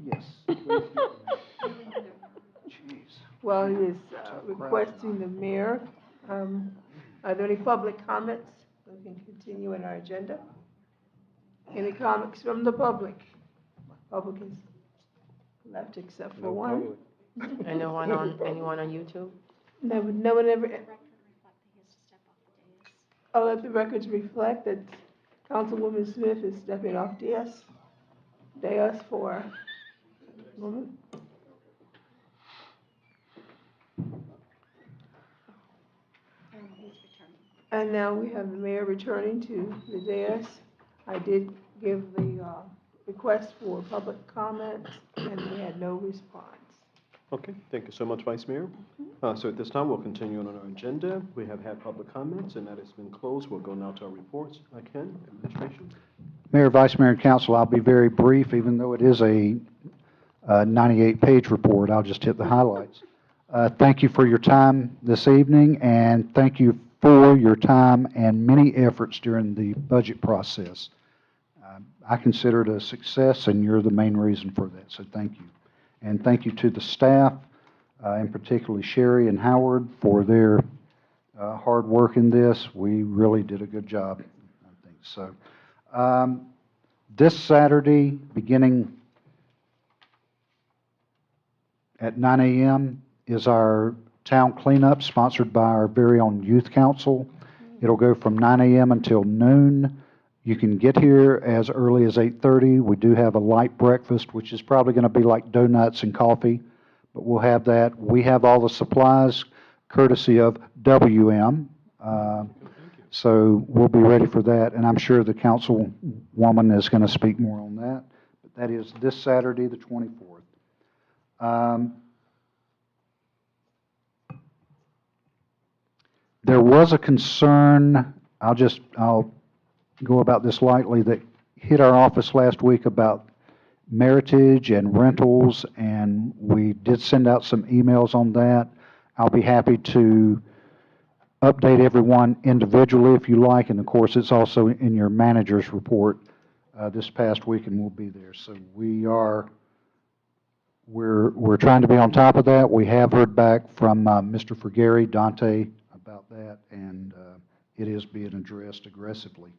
Yes. Jeez. While he is requesting the mayor, are there any public comments? We can continue in our agenda. Any comments from the public? Public is left except for No one. public. Anyone on YouTube? No one ever, The record reflect that he has to step off the dais. oh, let the records reflect that Councilwoman Smith is stepping off dais for a moment. And he's returning. And now we have the mayor returning to the dais. I did give the request for public comment, and we had no response. Okay, thank you so much, Vice Mayor. So at this time, we'll continue on our agenda. We have had public comments, and that has been closed. We'll go now to our reports. Ken, administration. Mayor, Vice Mayor, and Council, I'll be very brief, even though it is a 98-page report. I'll just hit the highlights. Thank you for your time this evening, and thank you for your time and many efforts during the budget process. I consider it a success, and you're the main reason for that, so thank you. And thank you to the staff, and particularly Sherry and Howard, for their hard work in this. We really did a good job, I think so. This Saturday, beginning at 9 a.m., is our town cleanup, sponsored by our very own youth council. It'll go from 9 a.m. until noon. You can get here as early as 8:30. We do have a light breakfast, which is probably going to be like donuts and coffee, but we'll have that. We have all the supplies courtesy of WM, So we'll be ready for that, and I'm sure the councilwoman is going to speak more on that. But that is this Saturday, the 24th. There was a concern, I'll go about this lightly, that hit our office last week about Meritage and rentals, and we did send out some emails on that. I'll be happy to update everyone individually if you like, and of course, it's also in your manager's report this past week, and we'll be there. So we're trying to be on top of that. We have heard back from Mr. Frigeri, Dante, about that, and it is being addressed aggressively.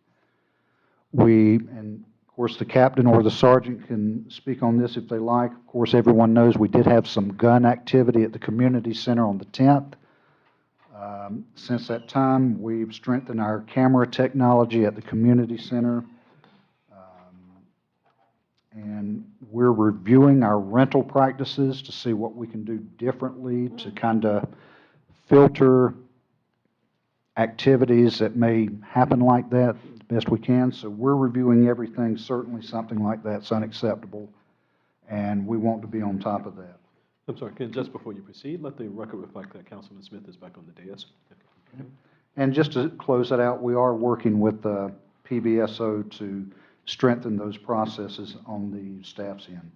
And of course, the captain or the sergeant can speak on this if they like. Of course, everyone knows we did have some gun activity at the community center on the 10th. Since that time, we've strengthened our camera technology at the community center. And we're reviewing our rental practices to see what we can do differently to kind of filter activities that may happen like that the best we can. So we're reviewing everything. Certainly something like that's unacceptable, and we want to be on top of that. I'm sorry, Ken, just before you proceed, let the record reflect that Councilman Smith is back on the dais. And just to close that out, we are working with PBSO to strengthen those processes on the staff's end.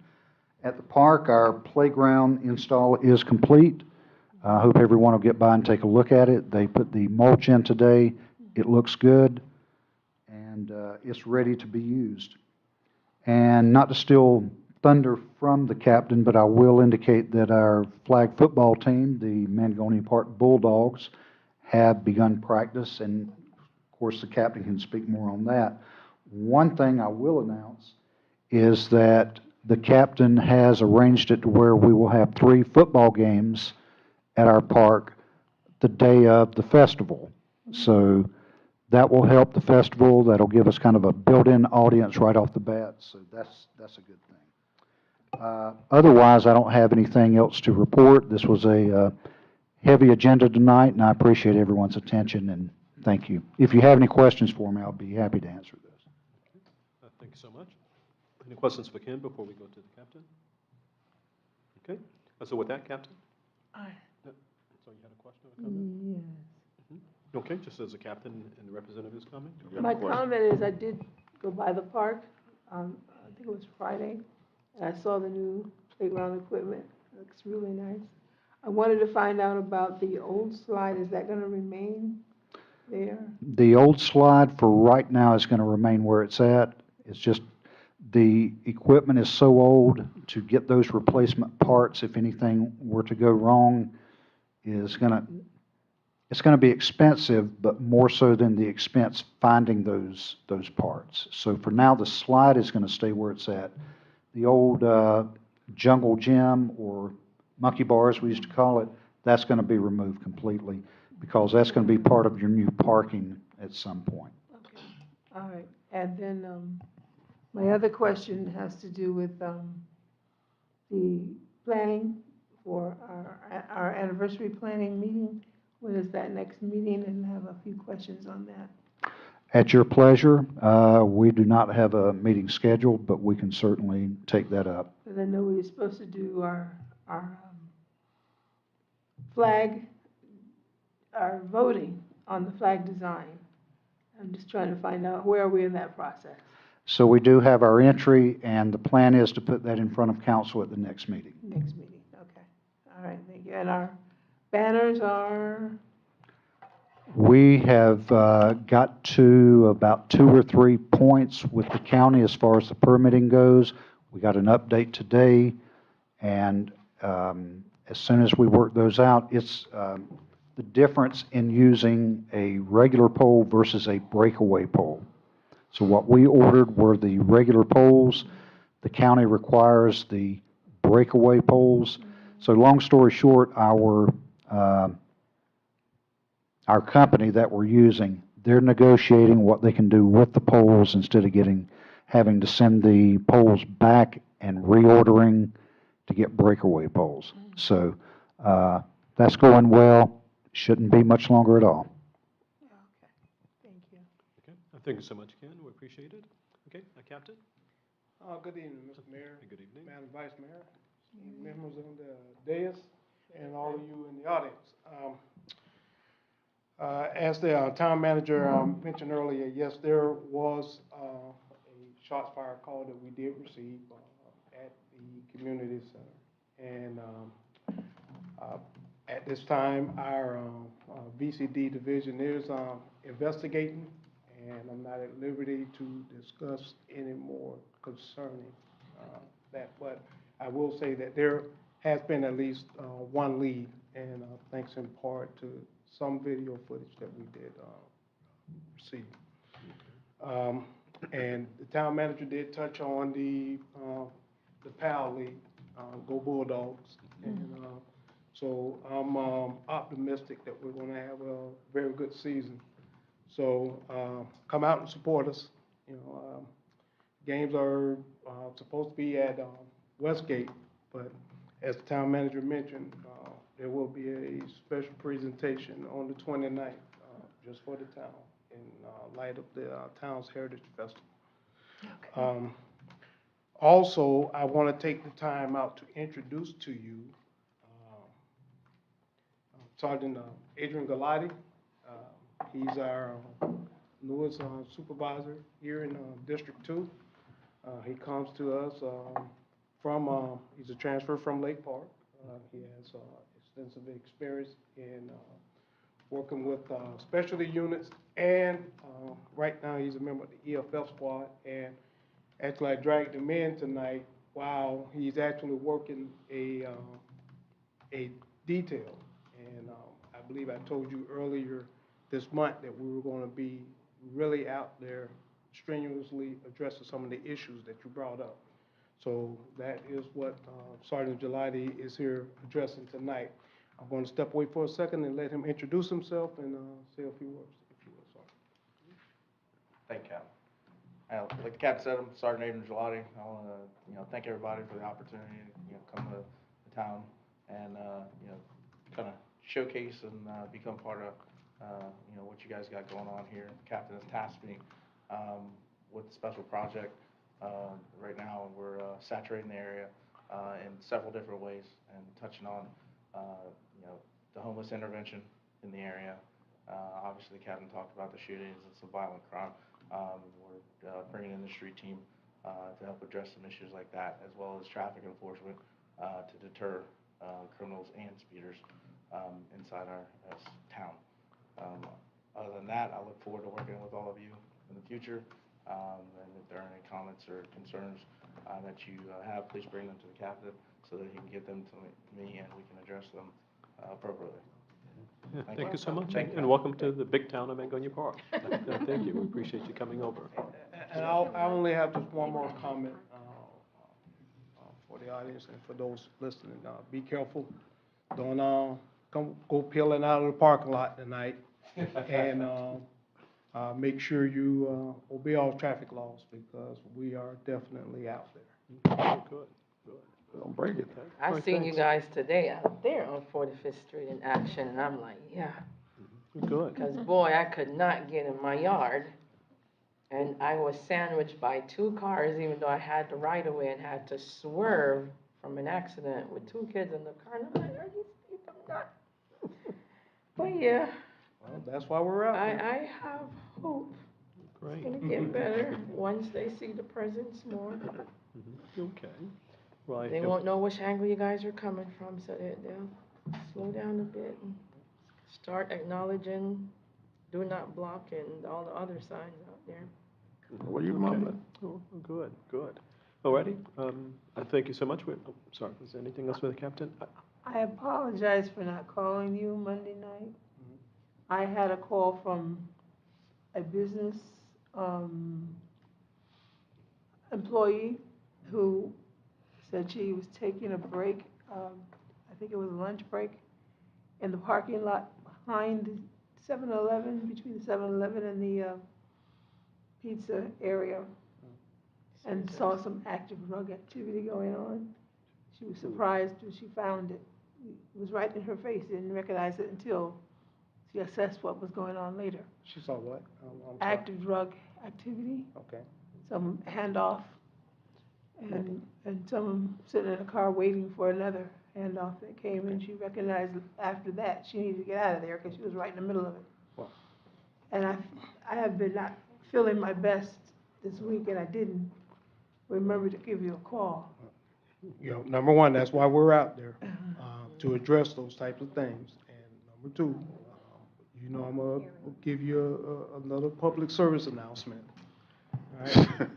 At the park, our playground install is complete. I hope everyone will get by and take a look at it. They put the mulch in today. It looks good, and it's ready to be used. And not to steal thunder from the captain, but I will indicate that our flag football team, the Mangonia Park Bulldogs, have begun practice, and of course the captain can speak more on that. One thing I will announce is that the captain has arranged it to where we will have 3 football games at our park the day of the festival. So that will help the festival. That'll give us kind of a built-in audience right off the bat. So that's a good thing. Otherwise, I don't have anything else to report. This was a heavy agenda tonight, and I appreciate everyone's attention, and thank you. If you have any questions for me, I'll be happy to answer those. Thank you so much. Any questions for Ken before we go to the captain? Okay. So with that, Captain? So you had a question or comment? Yes. Okay, just as the captain and the representative is coming? My comment is, I did go by the park, I think it was Friday, and I saw the new playground equipment. It looks really nice. I wanted to find out about the old slide. Is that going to remain there? The old slide for right now is going to remain where it's at. It's just the equipment is so old, to get those replacement parts, if anything were to go wrong, it's going to be expensive, but more so than the expense finding those parts. So for now, the slide is going to stay where it's at. The old jungle gym, or monkey bar as we used to call it, that's going to be removed completely, because that's going to be part of your new parking at some point. Okay, all right. And then my other question has to do with the planning for our anniversary planning meeting. When is that next meeting? And I have a few questions on that. At your pleasure. We do not have a meeting scheduled, but we can certainly take that up. And I know we were supposed to do our flag, our voting on the flag design. I'm just trying to find out where are we in that process. So we do have our entry, and the plan is to put that in front of council at the next meeting. Next meeting, okay. All right, thank you. And our banners are? We have got to about 2 or 3 points with the county as far as the permitting goes. We got an update today, and as soon as we work those out, it's the difference in using a regular pole versus a breakaway pole. So what we ordered were the regular poles. The county requires the breakaway poles. So long story short, our company that we're using, they're negotiating what they can do with the poles instead of having to send the poles back and reordering to get breakaway poles. So that's going well. Shouldn't be much longer at all. Thank you so much, Ken. We appreciate it. Okay, Captain? Good evening, Mr. Mayor, Good evening. Madam Vice Mayor, members of the dais, and all of you in the audience. As the town manager mentioned earlier, yes, there was a shots fired call that we did receive at the community center. And at this time, our VCD division is investigating, and I'm not at liberty to discuss any more concerning that. But I will say that there has been at least one lead, and thanks in part to some video footage that we did receive. And the town manager did touch on the PAL League, Go Bulldogs. And so I'm optimistic that we're going to have a very good season. So come out and support us. You know, games are supposed to be at Westgate, but as the town manager mentioned, there will be a special presentation on the 29th just for the town in light of the town's Heritage Festival. Okay. Also, I want to take the time out to introduce to you Sergeant Adrian Galati. He's our newest supervisor here in District 2. He comes to us from, he's a transfer from Lake Park. He has extensive experience in working with specialty units, and right now he's a member of the EFF squad. And actually, I dragged him in tonight while he's actually working a detail. And I believe I told you earlier this month that we were going to be really out there strenuously addressing some of the issues that you brought up. So that is what Sergeant Gelati is here addressing tonight. I'm going to step away for a second and let him introduce himself and say a few words, if you will, Sergeant. Thank you, Captain. Like the Captain said, I'm Sergeant Adrian Gelati. I want to, thank everybody for the opportunity to, come to the town and, kind of showcase and become part of, what you guys got going on here. The Captain has tasked me with a special project. Right now, we're saturating the area in several different ways and touching on, the homeless intervention in the area. Obviously, the Captain talked about the shootings and some violent crime. We're bringing in the street team to help address some issues like that, as well as traffic enforcement to deter criminals and speeders inside our town. Other than that, I look forward to working with all of you in the future. And if there are any comments or concerns that you have, please bring them to the captain so that he can get them to me and we can address them appropriately. Yeah, thank you so much, Thank you. and welcome to the big town of Mangonia Park. Thank you. We appreciate you coming over. And I only have just one more comment for the audience and for those listening. Be careful. Don't go peeling out of the parking lot tonight. And make sure you obey all traffic laws because we are definitely out there. Good. Don't break it. I seen you guys today out there on 45th Street in action, and I'm like, yeah. Good. Because, boy, I could not get in my yard. And I was sandwiched by two cars, even though I had the right of way and had to swerve from an accident with two kids in the car. And I'm like, are these people not? But, yeah. Well, that's why we're out there. I have hope. Great. It's going to get better once they see the presence more. Okay. Right. They won't know which angle you guys are coming from, so they'll slow down a bit and start acknowledging do not block and all the other signs out there. What are you mumbling? Oh, good. Alrighty. I thank you so much. Sorry, is there anything else for the captain? I apologize for not calling you Monday night. I had a call from a business employee who said she was taking a break, I think it was a lunch break, in the parking lot behind 7-Eleven, between the 7-Eleven and the pizza area, and saw some active drug activity going on. She was surprised when she found it. It was right in her face. Didn't recognize it until she assessed what was going on later. She saw what? I'm sorry. Active drug activity, Okay. some handoff, and someone sitting in a car waiting for another handoff that came, and she recognized after that she needed to get out of there because she was right in the middle of it. Wow. And I have been not feeling my best this week, and I didn't remember to give you a call. You know, number one, that's why we're out there, to address those types of things. And number two, you know, I'm gonna give you another public service announcement. All right?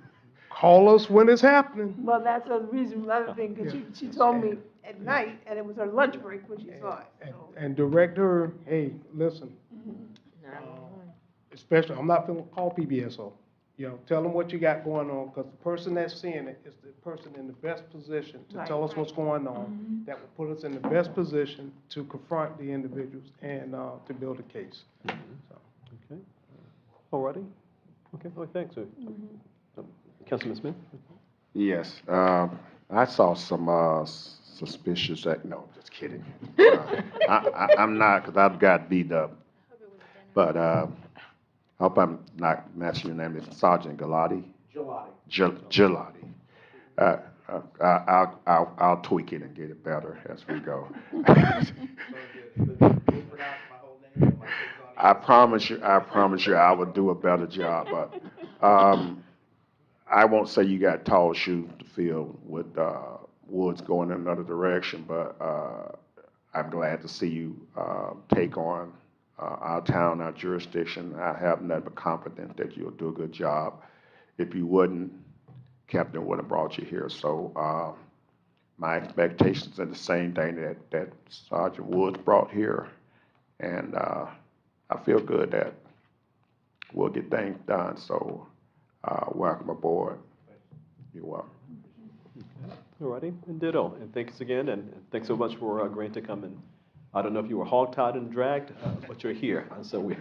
Call us when it's happening. Well, that's the reason, another thing, because she told me at night, and it was her lunch break when she saw it, so. And direct her, hey, listen, especially, I'm not gonna call PBSO. You know, tell them what you got going on, because the person that's seeing it is the person in the best position to tell us what's going on, that will put us in the best position to confront the individuals and, to build a case. So. Okay. All righty. Okay, well, thanks. Councilman Smith? Yes, I saw some suspicious no, just kidding. I'm not, because I've got beat up. But I hope I'm not matching your name. It's Sergeant Galati? Gelati. I'll tweak it and get it better as we go. I promise you, I will do a better job. But I won't say you got tall shoes to fill with Woods going in another direction, but I'm glad to see you take on our town, our jurisdiction. I have nothing but confidence that you'll do a good job. If you wouldn't, Captain would have brought you here. So my expectations are the same thing that Sergeant Woods brought here. And I feel good that we'll get things done. So welcome aboard. You're welcome. All righty, and ditto. And thanks again, and thanks so much for agreeing to come in. I don't know if you were hog-tied and dragged, but you're here, and so we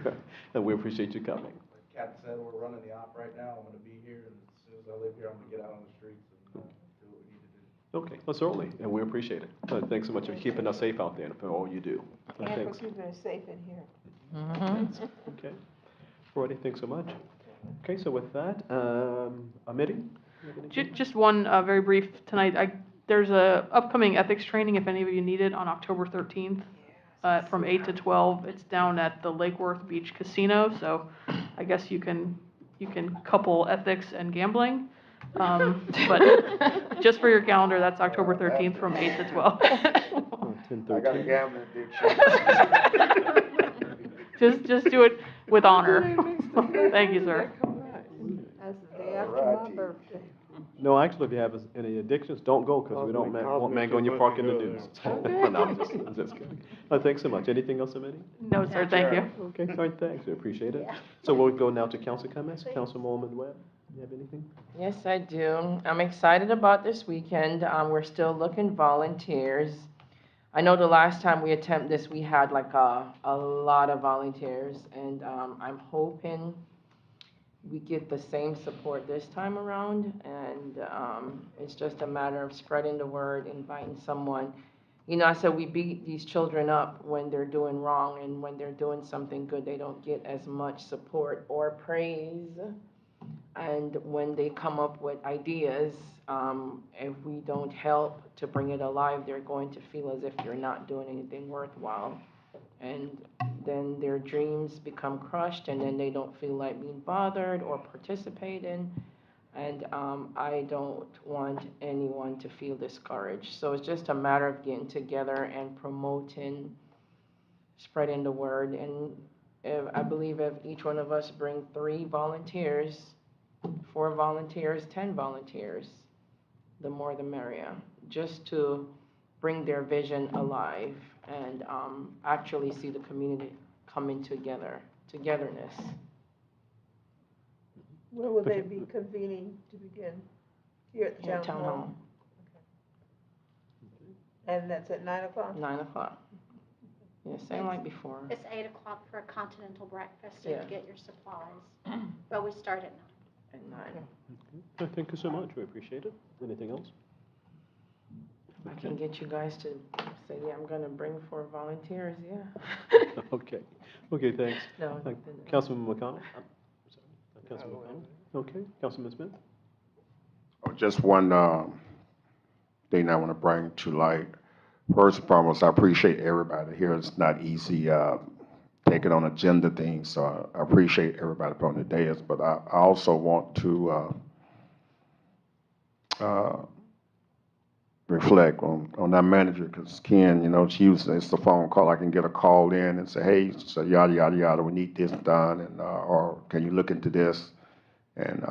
appreciate you coming. Like Captain said, we're running the op right now. I'm gonna be here, and as soon as I leave here, I'm gonna get out on the streets and do what we need to do. Okay, well, certainly, and we appreciate it. Thanks so much for keeping us safe out there and for all you do. And for Thanks. keeping us safe in here. Okay. All righty, thanks so much. Okay, so with that, Amity? Just one very brief tonight. There's a upcoming ethics training, if any of you need it, on October 13th from 8 to 12. It's down at the Lake Worth Beach Casino, so I guess you can couple ethics and gambling. But just for your calendar, that's October 13th from 8 to 12. 10:13. I got a gambling addiction. Just do it with honor. Thank you, sir. That's the day after my birthday. No, actually, if you have any addictions, don't go, because we don't want Mangonia Park in the news. No, I'm just kidding. Thanks so much. Anything else, Amity? No, sir, thank you. Okay, all right, thanks, we appreciate it. So we'll go now to council comments. Councilwoman Webb, you have anything? Yes, I do. I'm excited about this weekend. We're still looking volunteers. I know the last time we attempted this, we had like a lot of volunteers, and I'm hoping we get the same support this time around, and it's just a matter of spreading the word, inviting someone. You know, I said we beat these children up when they're doing wrong, and when they're doing something good, they don't get as much support or praise. And when they come up with ideas, if we don't help to bring it alive, they're going to feel as if you're not doing anything worthwhile. And then their dreams become crushed, and then they don't feel like being bothered or participating. And I don't want anyone to feel discouraged. So it's just a matter of getting together and promoting, spreading the word. And I believe if each one of us bring 3 volunteers, 4 volunteers, 10 volunteers, the more the merrier, just to bring their vision alive and actually see the community coming together, togetherness. Where will they be convening to begin? Here at the Here town at Town hall? Hall, And that's at 9 o'clock? 9 o'clock. Yeah, same like before. It's 8 o'clock for a continental breakfast Yeah. and to get your supplies. But we start at 9. At 9. Okay, thank you so much, we appreciate it. Anything else? I can get you guys to say, yeah, I'm gonna bring 4 volunteers, yeah. Okay, okay, thanks. No, Councilman McConnell? Councilman O'Connell. Okay, Councilman Smith? Just one thing I want to bring to light. First and foremost, I appreciate everybody here. It's not easy taking on agenda things, so I appreciate everybody on the dais. But I also want to reflect on that manager, because Ken, she uses it's the phone call. I can get a call in and say, hey, so yada yada yada, we need this done, and or can you look into this? And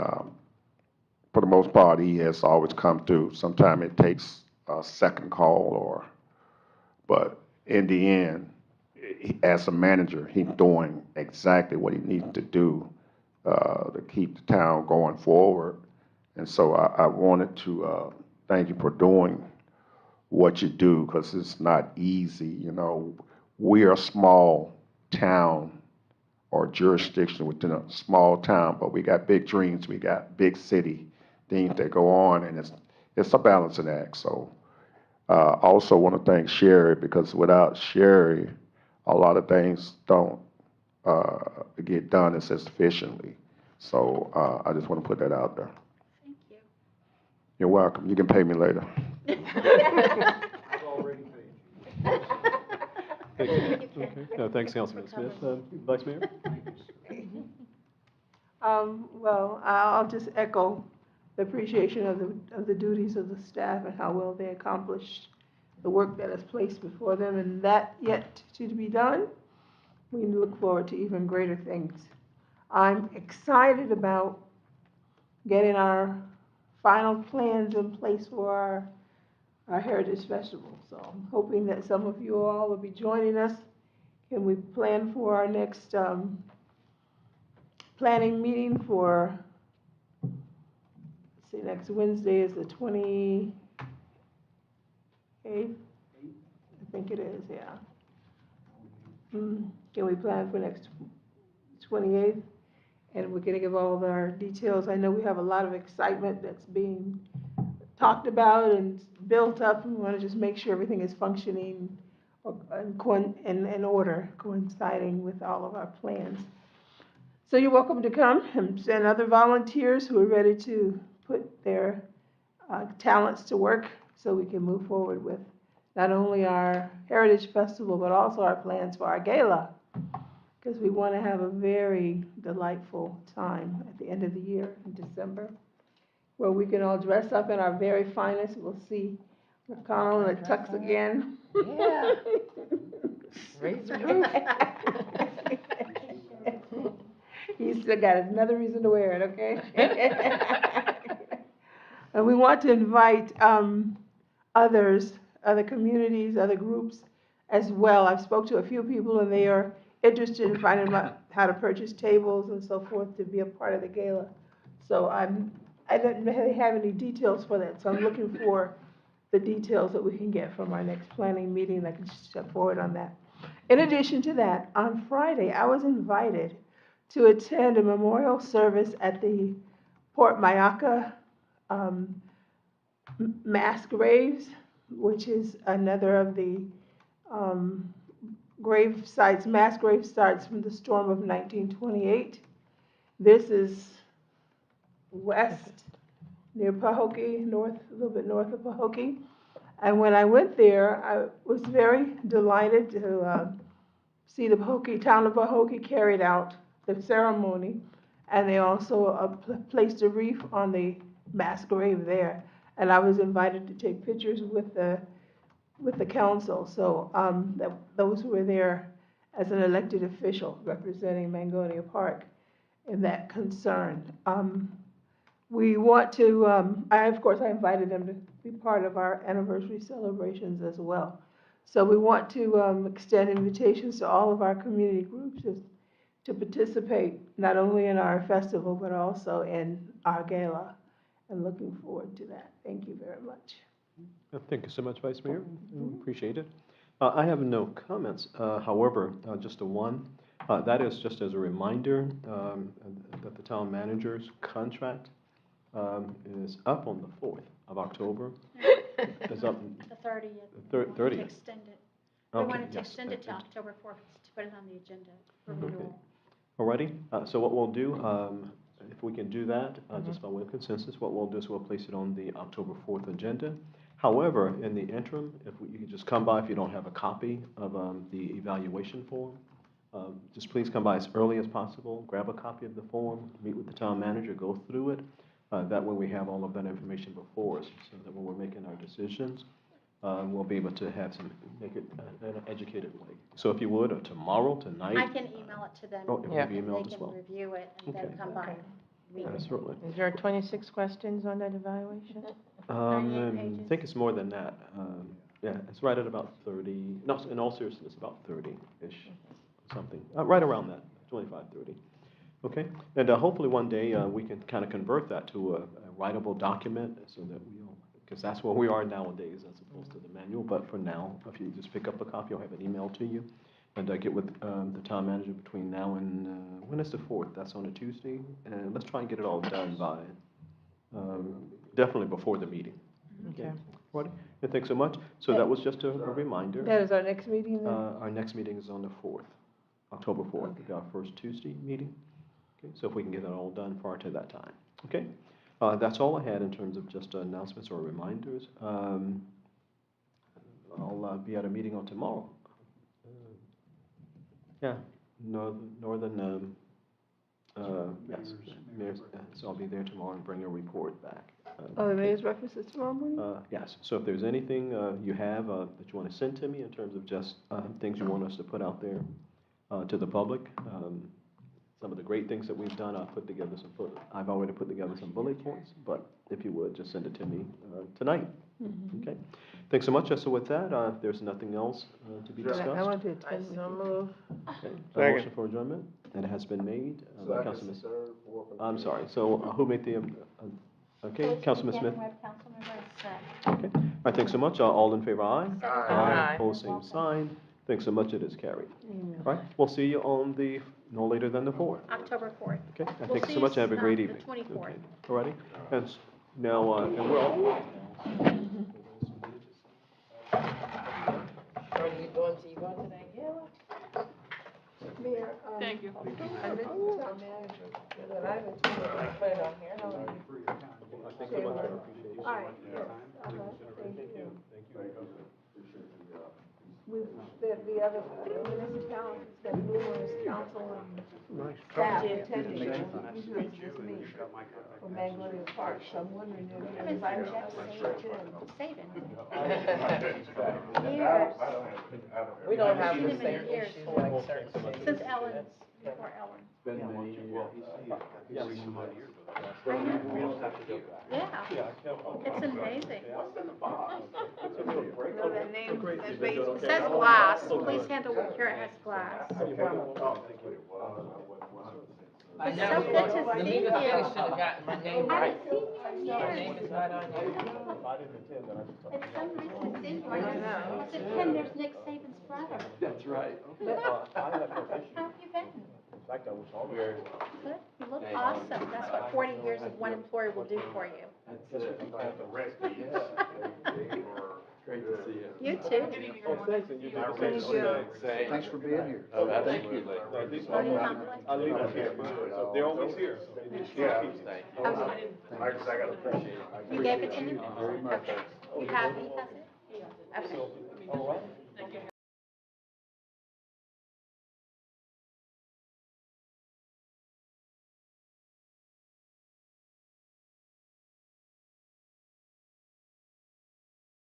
for the most part, he has always come through. Sometimes it takes a second call, but in the end, as a manager, he's doing exactly what he needs to do to keep the town going forward. And so I wanted to thank you for doing what you do, because it's not easy. We are a small town or jurisdiction within a small town, but we got big dreams, we got big city things that go on, and it's a balancing act. So I also want to thank Sherry, because without Sherry, a lot of things don't get done as efficiently. So I just want to put that out there. Thank you. You're welcome. You can pay me later. I've already paid you. Okay. No, thanks, Councilman Smith. Vice Mayor? Well, I'll just echo the appreciation of the duties of the staff and how well they accomplished the work that is placed before them, and that yet to be done. We look forward to even greater things. I'm excited about getting our final plans in place for our Heritage Festival. So I'm hoping that some of you all will be joining us. Can we plan for our next planning meeting for, let's see, next Wednesday is the 28th? I think it is, yeah. Can we plan for next 28th? And we're going to give all of our details. I know we have a lot of excitement that's being talked about and built up, and we want to just make sure everything is functioning in order, coinciding with all of our plans. So you're welcome to come and send other volunteers who are ready to put their talents to work so we can move forward with not only our Heritage Festival, but also our plans for our gala, because we want to have a very delightful time at the end of the year in December, where we can all dress up in our very finest. We'll see McConnell in a tux again. Yeah. Raise the roof. He's still got another reason to wear it, okay? And we want to invite others, other communities, other groups as well. I've spoke to a few people, and they are interested in finding out how to purchase tables and so forth to be a part of the gala. So I don't really have any details for that, so I'm looking for the details that we can get from our next planning meeting that can step forward on that. In addition to that, on Friday, I was invited to attend a memorial service at the Port Mayaca mass graves, which is another of the grave sites, mass grave sites from the storm of 1928. This is west near Pahokee, north, a little bit north of Pahokee. And when I went there, I was very delighted to see the town of Pahokee carried out the ceremony, and they also placed a wreath on the mass grave there. And I was invited to take pictures with the council, so those who were there as an elected official representing Mangonia Park in that concern. We want to, of course, I invited them to be part of our anniversary celebrations as well. So we want to extend invitations to all of our community groups to participate not only in our festival, but also in our gala, and looking forward to that. Thank you very much. Thank you so much, Vice Mayor. Appreciate it. I have no comments. However, just one. That is just as a reminder that the town manager's contract is up on the 4th of October. It's up The 30th. the 30th. To extend it. We wanted to extend it to October 4th to put it on the agenda for renewal. Alrighty. So what we'll do, if we can do that, just by way of consensus, what we'll do is we'll place it on the October 4th agenda. However, in the interim, you can just come by if you don't have a copy of the evaluation form. Just please come by as early as possible, grab a copy of the form, meet with the town manager, go through it. That way we have all of that information before us, so that when we're making our decisions, we'll be able to make it an educated way. So if you would, or tomorrow, tonight. I can email it to them. Oh, it will be emailed as well. They can review it and then Okay. come by. Okay. Read Yeah, it. certainly. Is there 26 questions on that evaluation? 38 I pages. think it's more than that. Yeah, it's right at about 30, no, in all seriousness, about 30-ish, something, right around that, 25, 30. Okay, and hopefully one day we can kind of convert that to a writable document so that we'll, because that's where we are nowadays as opposed to the manual. But for now, if you just pick up a copy, I'll have it emailed to you. And get with the town manager between now and, when is the 4th? That's on a Tuesday. And let's try and get it all done by, definitely before the meeting. Okay. Righty. And thanks so much. So that was just a reminder. That is our next meeting then? Our next meeting is on the 4th, October 4th, it'll be our first Tuesday meeting. Okay, so if we can get it all done prior to that time. Okay, that's all I had in terms of just announcements or reminders. I'll be at a meeting on tomorrow. Yeah, Northern, yes, so I'll be there tomorrow and bring a report back. Oh, the mayor's breakfast is tomorrow morning? Yes, so if there's anything you have that you want to send to me in terms of just things you want us to put out there to the public, some of the great things that we've done, I've already put together some bullet points, but if you would, just send it to me tonight. Okay, thanks so much. So with that, if there's nothing else to be discussed. I want to attend with you. Okay, a motion for adjournment, and it has been made by Councilman. I'm sorry, so who made the, okay, Councilman Smith? Okay, all right, thanks so much. All in favor, aye? Aye. Opposed, same sign. Thanks so much, it is carried. All right, we'll see you on the, no later than the 4th. October 4th. Okay, and We'll thanks see so you much, and have a great the evening. 24th. Okay, all righty, and now, and we're all. Are you going to that gala? Mayor, Thank you. I mentioned the town manager, but I haven't told her I put it on here. How are you? Thanks so much, I appreciate it. All right, yes, thank you. We've, the other municipalities, got numerous council and staff attending, usually it's just me from Magnolia Park, so I'm wondering if you're invited to Saving. We don't have Seen the him in same years. issues like certain cities. Since Ellen, before Ellen. I know. Yeah, it's amazing. know that name, that base. It says glass, please handle with care, it has glass. It's so good to see you. Should have gotten my name I right. haven't seen you in My name years. is right on there. It's so nice to see you. I said, Ken, there's Nick Saban's brother. That's right. How have you been? Good, you look awesome. That's what 40 years of one employer will do for you. Great to see you. You too. Thank you. Thanks for being here. Oh, absolutely. I'll leave it here. They're always here. Yeah. Thank you. Okay. You gave it to him? Very much. Okay. You happy? That's it? Okay. All right.